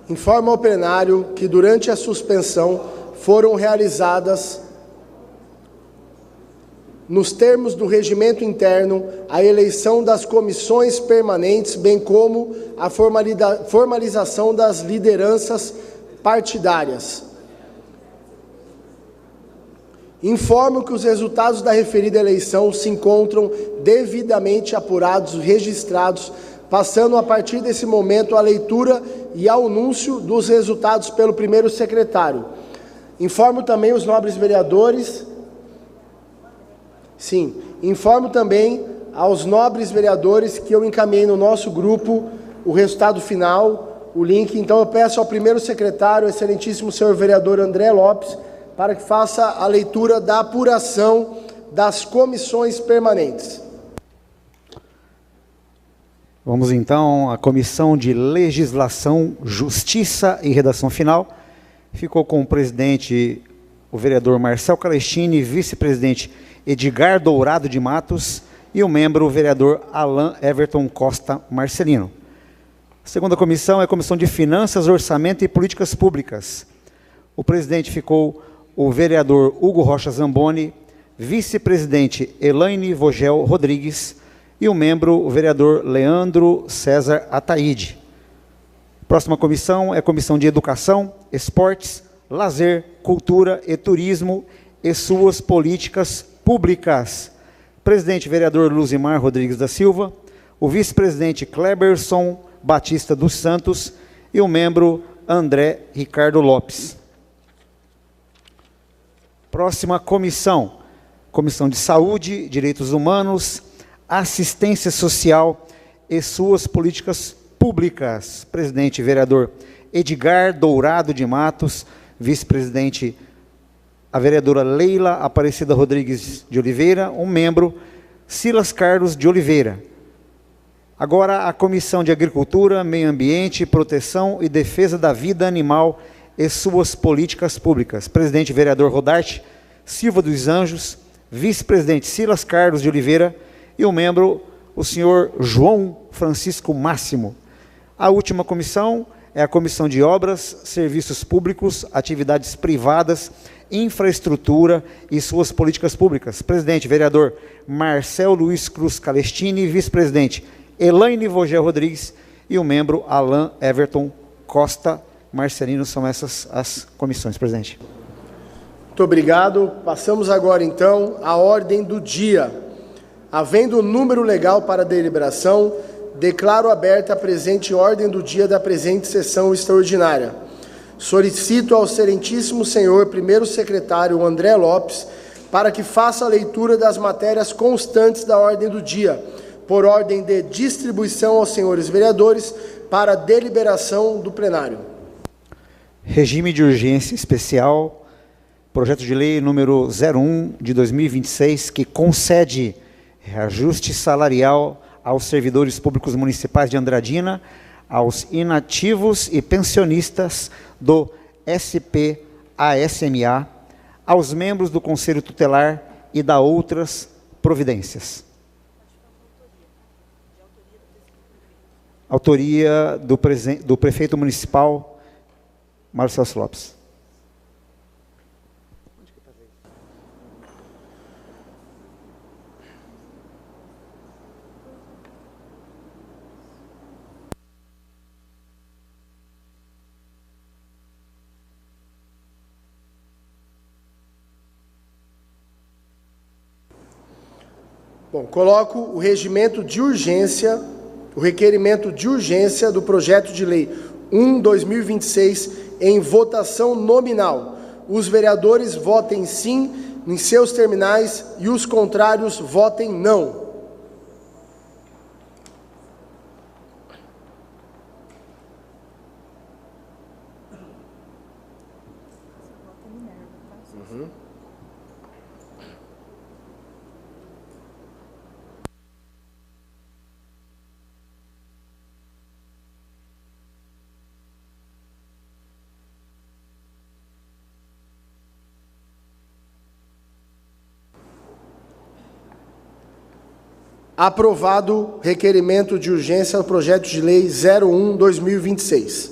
Informo ao plenário que, durante a suspensão, foram realizadas nos termos do regimento interno, a eleição das comissões permanentes, bem como a formalização das lideranças partidárias. Informo que os resultados da referida eleição se encontram devidamente apurados e registrados, passando a partir desse momento a leitura e ao anúncio dos resultados pelo primeiro secretário. Informo também os nobres vereadores... Sim, informo também aos nobres vereadores que eu encaminhei no nosso grupo o resultado final, o link. Então eu peço ao primeiro secretário, excelentíssimo senhor vereador André Lopes, para que faça a leitura da apuração das comissões permanentes. Vamos então à Comissão de Legislação, Justiça e Redação Final. Ficou com o presidente, o vereador Marcel Calestini, vice-presidente Edgar Dourado de Matos e o membro, o vereador Alain Everton Costa Marcelino. A segunda comissão é a Comissão de Finanças, Orçamento e Políticas Públicas. O presidente ficou o vereador Hugo Rocha Zamboni, vice-presidente Elaine Vogel Rodrigues e o membro, o vereador Leandro César Ataíde. Próxima comissão é a Comissão de Educação, Esportes, Lazer, Cultura e Turismo e suas políticas públicas. Presidente, vereador Luzimar Rodrigues da Silva, o vice-presidente Kleberson Batista dos Santos e o membro André Ricardo Lopes. Próxima comissão, Comissão de Saúde, Direitos Humanos, Assistência Social e suas políticas públicas. Presidente, vereador Edgar Dourado de Matos, vice-presidente a vereadora Leila Aparecida Rodrigues de Oliveira, um membro, Silas Carlos de Oliveira. Agora, a Comissão de Agricultura, Meio Ambiente, Proteção e Defesa da Vida Animal e suas políticas públicas. Presidente, vereador Rodarte Silva dos Anjos, vice-presidente Silas Carlos de Oliveira e o membro, o senhor João Francisco Máximo. A última comissão é a Comissão de Obras, Serviços Públicos, Atividades Privadas, Infraestrutura e suas políticas públicas. Presidente, vereador Marcel Luiz Cruz Calestini, vice-presidente Elaine Vogel Rodrigues e o membro Alain Everton Costa Marcelino. São essas as comissões, presidente. Muito obrigado. Passamos agora, então, à ordem do dia. Havendo número legal para deliberação, declaro aberta a presente ordem do dia da presente sessão extraordinária. Solicito ao excelentíssimo senhor primeiro secretário André Lopes para que faça a leitura das matérias constantes da ordem do dia, por ordem de distribuição aos senhores vereadores para deliberação do plenário. Regime de urgência especial, projeto de lei número 01 de 2026, que concede reajuste salarial aos servidores públicos municipais de Andradina, aos inativos e pensionistas do SP-ASMA, aos membros do Conselho Tutelar e da outras providências. Autoria do prefeito municipal, Marcelo Lopes. Bom, coloco o regimento de urgência, o requerimento de urgência do projeto de lei 1/2026 em votação nominal. Os vereadores votem sim em seus terminais e os contrários votem não. Aprovado requerimento de urgência ao projeto de lei 01/2026.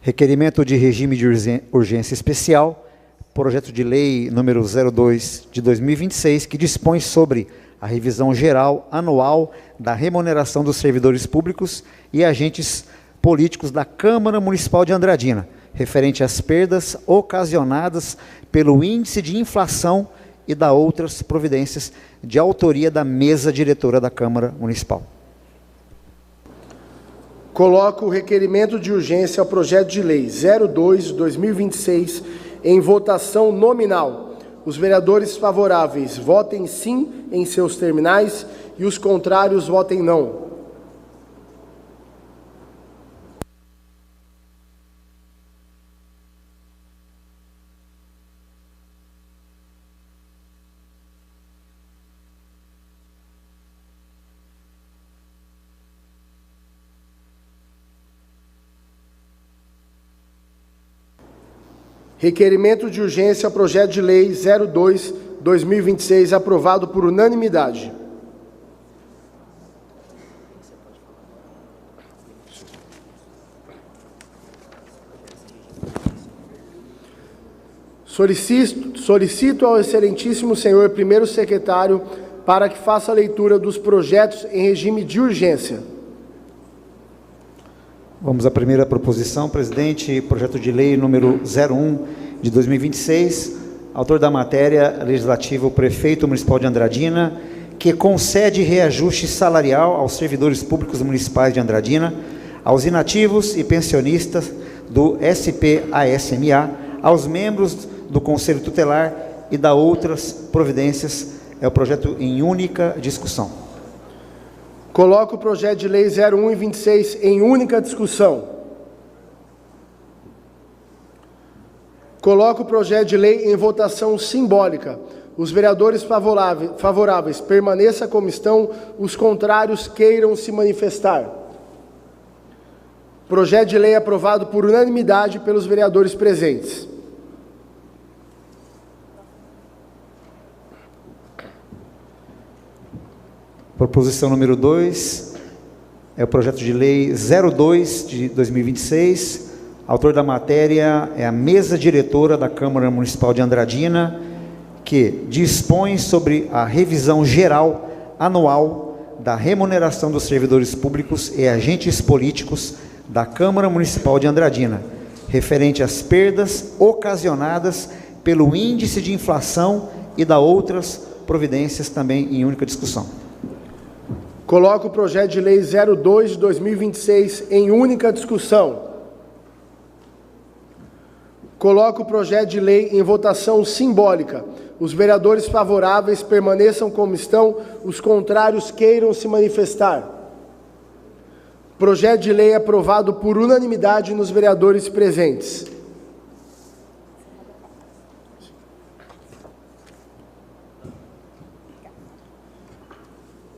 Requerimento de regime de urgência especial, projeto de lei número 02 de 2026, que dispõe sobre a revisão geral anual da remuneração dos servidores públicos e agentes políticos da Câmara Municipal de Andradina, referente às perdas ocasionadas pelo índice de inflação e da outras providências de autoria da mesa diretora da Câmara Municipal. Coloco o requerimento de urgência ao projeto de lei 02 de 2026 em votação nominal. Os vereadores favoráveis votem sim em seus terminais e os contrários votem não. Requerimento de urgência ao projeto de lei 02/2026, aprovado por unanimidade. Solicito ao excelentíssimo senhor primeiro secretário para que faça a leitura dos projetos em regime de urgência. Vamos à primeira proposição, presidente, projeto de lei número 01 de 2026, autor da matéria legislativa, o prefeito municipal de Andradina, que concede reajuste salarial aos servidores públicos municipais de Andradina, aos inativos e pensionistas do SPASMA, aos membros do Conselho Tutelar e da outras providências. É o projeto em única discussão. Coloco o projeto de lei 01 e 26 em única discussão. Coloco o projeto de lei em votação simbólica. Os vereadores favoráveis permaneçam como estão, os contrários queiram se manifestar. Projeto de lei aprovado por unanimidade pelos vereadores presentes. Proposição número 2, é o projeto de lei 02 de 2026, autor da matéria é a mesa diretora da Câmara Municipal de Andradina, que dispõe sobre a revisão geral anual da remuneração dos servidores públicos e agentes políticos da Câmara Municipal de Andradina, referente às perdas ocasionadas pelo índice de inflação e da outras providências, também em única discussão. Coloco o projeto de lei 02 de 2026 em única discussão. Coloco o projeto de lei em votação simbólica. Os vereadores favoráveis permaneçam como estão, os contrários queiram se manifestar. Projeto de lei aprovado por unanimidade nos vereadores presentes.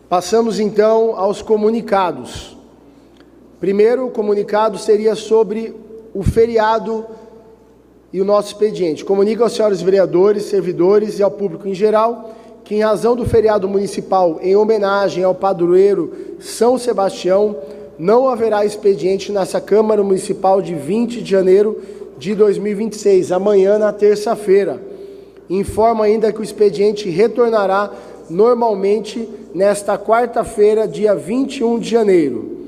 Passamos, então, aos comunicados. Primeiro, o comunicado seria sobre o feriado e o nosso expediente. Comunico aos senhores vereadores, servidores e ao público em geral que, em razão do feriado municipal em homenagem ao padroeiro São Sebastião, não haverá expediente nessa Câmara Municipal de 20 de janeiro de 2026, amanhã, na terça-feira. Informo ainda que o expediente retornará normalmente nesta quarta-feira, dia 21 de janeiro.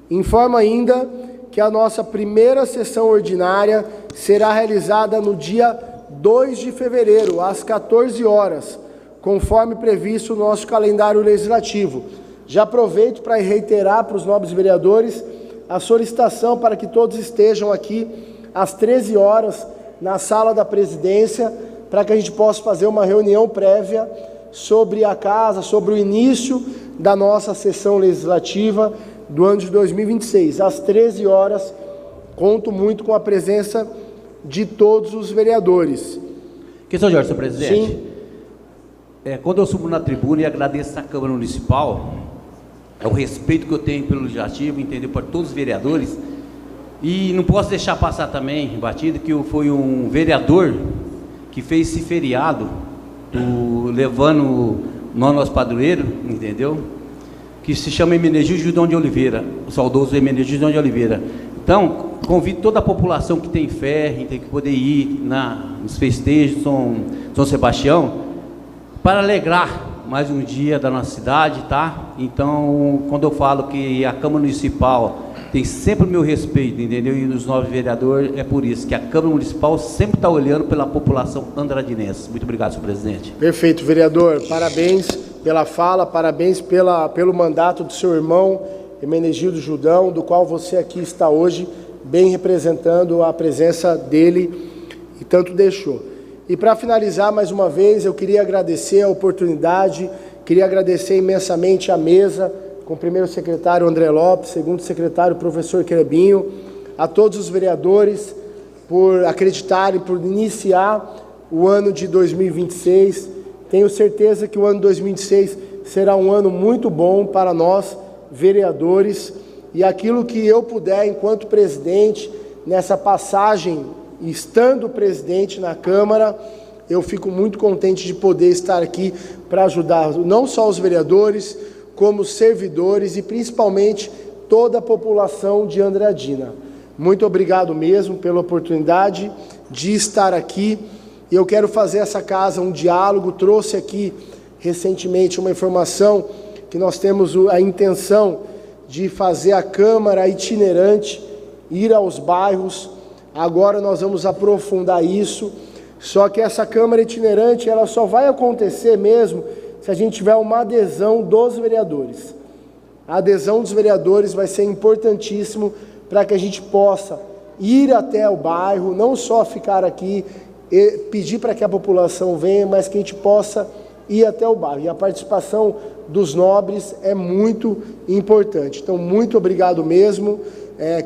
Informo ainda que a nossa primeira sessão ordinária será realizada no dia 2 de fevereiro, às 14 horas, conforme previsto no nosso calendário legislativo. Já aproveito para reiterar para os nobres vereadores a solicitação para que todos estejam aqui às 13 horas na sala da presidência, para que a gente possa fazer uma reunião prévia sobre a casa, sobre o início da nossa sessão legislativa do ano de 2026. Às 13 horas, conto muito com a presença de todos os vereadores. Questão de ordem, senhor presidente. Sim. Quando eu subo na tribuna e agradeço à Câmara Municipal, é o respeito que eu tenho pelo legislativo, entendeu, para todos os vereadores, e não posso deixar passar também, batido, que foi um vereador que fez esse feriado, levando no nosso padroeiro, entendeu? Que se chama Hermenegildo Judão de Oliveira, o saudoso Hermenegildo Judão de Oliveira. Então, convido toda a população que tem fé em ter que poder ir nos festejos São Sebastião para alegrar mais um dia da nossa cidade, tá? Então, quando eu falo que a Câmara Municipal tem sempre o meu respeito, entendeu? E os novos vereadores, é por isso que a Câmara Municipal sempre está olhando pela população andradinense. Muito obrigado, senhor presidente. Perfeito, vereador. Parabéns pela fala, parabéns pelo mandato do seu irmão, Hermenegildo Judão, do qual você aqui está hoje, bem representando a presença dele e tanto deixou. E para finalizar, mais uma vez, eu queria agradecer a oportunidade, queria agradecer imensamente a mesa, com o primeiro secretário André Lopes, segundo secretário professor Querebinho, a todos os vereadores por acreditarem, por iniciar o ano de 2026. Tenho certeza que o ano de 2026 será um ano muito bom para nós, vereadores, e aquilo que eu puder, enquanto presidente, nessa passagem, estando presidente na Câmara, eu fico muito contente de poder estar aqui para ajudar não só os vereadores, como os servidores e principalmente toda a população de Andradina. Muito obrigado mesmo pela oportunidade de estar aqui. E eu quero fazer essa casa um diálogo. Trouxe aqui recentemente uma informação que nós temos a intenção de fazer a Câmara itinerante, ir aos bairros. Agora nós vamos aprofundar isso. Só que essa Câmara itinerante ela só vai acontecer mesmo se a gente tiver uma adesão dos vereadores. A adesão dos vereadores vai ser importantíssimo para que a gente possa ir até o bairro, não só ficar aqui e pedir para que a população venha, mas que a gente possa ir até o bairro. E a participação dos nobres é muito importante. Então, muito obrigado mesmo.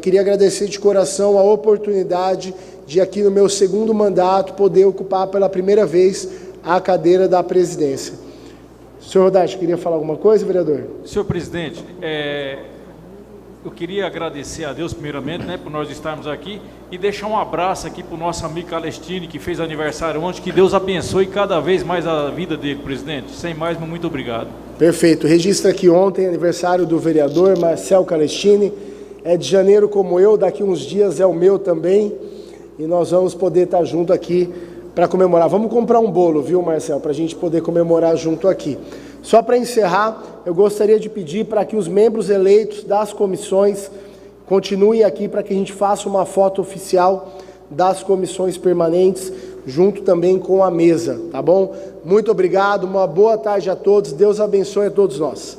Queria agradecer de coração a oportunidade de aqui no meu segundo mandato poder ocupar pela primeira vez a cadeira da presidência. Senhor Rodarte, queria falar alguma coisa, vereador? Senhor presidente, eu queria agradecer a Deus primeiramente, né, por nós estarmos aqui e deixar um abraço aqui para o nosso amigo Calestini, que fez aniversário ontem. Que Deus abençoe cada vez mais a vida dele, presidente. Sem mais, muito obrigado. Perfeito. Registra aqui ontem aniversário do vereador Marcel Calestini. É de janeiro como eu, daqui uns dias é o meu também. E nós vamos poder estar junto aqui para comemorar. Vamos comprar um bolo, viu, Marcel, para a gente poder comemorar junto aqui. Só para encerrar, eu gostaria de pedir para que os membros eleitos das comissões continuem aqui para que a gente faça uma foto oficial das comissões permanentes, junto também com a mesa, tá bom? Muito obrigado, uma boa tarde a todos, Deus abençoe a todos nós.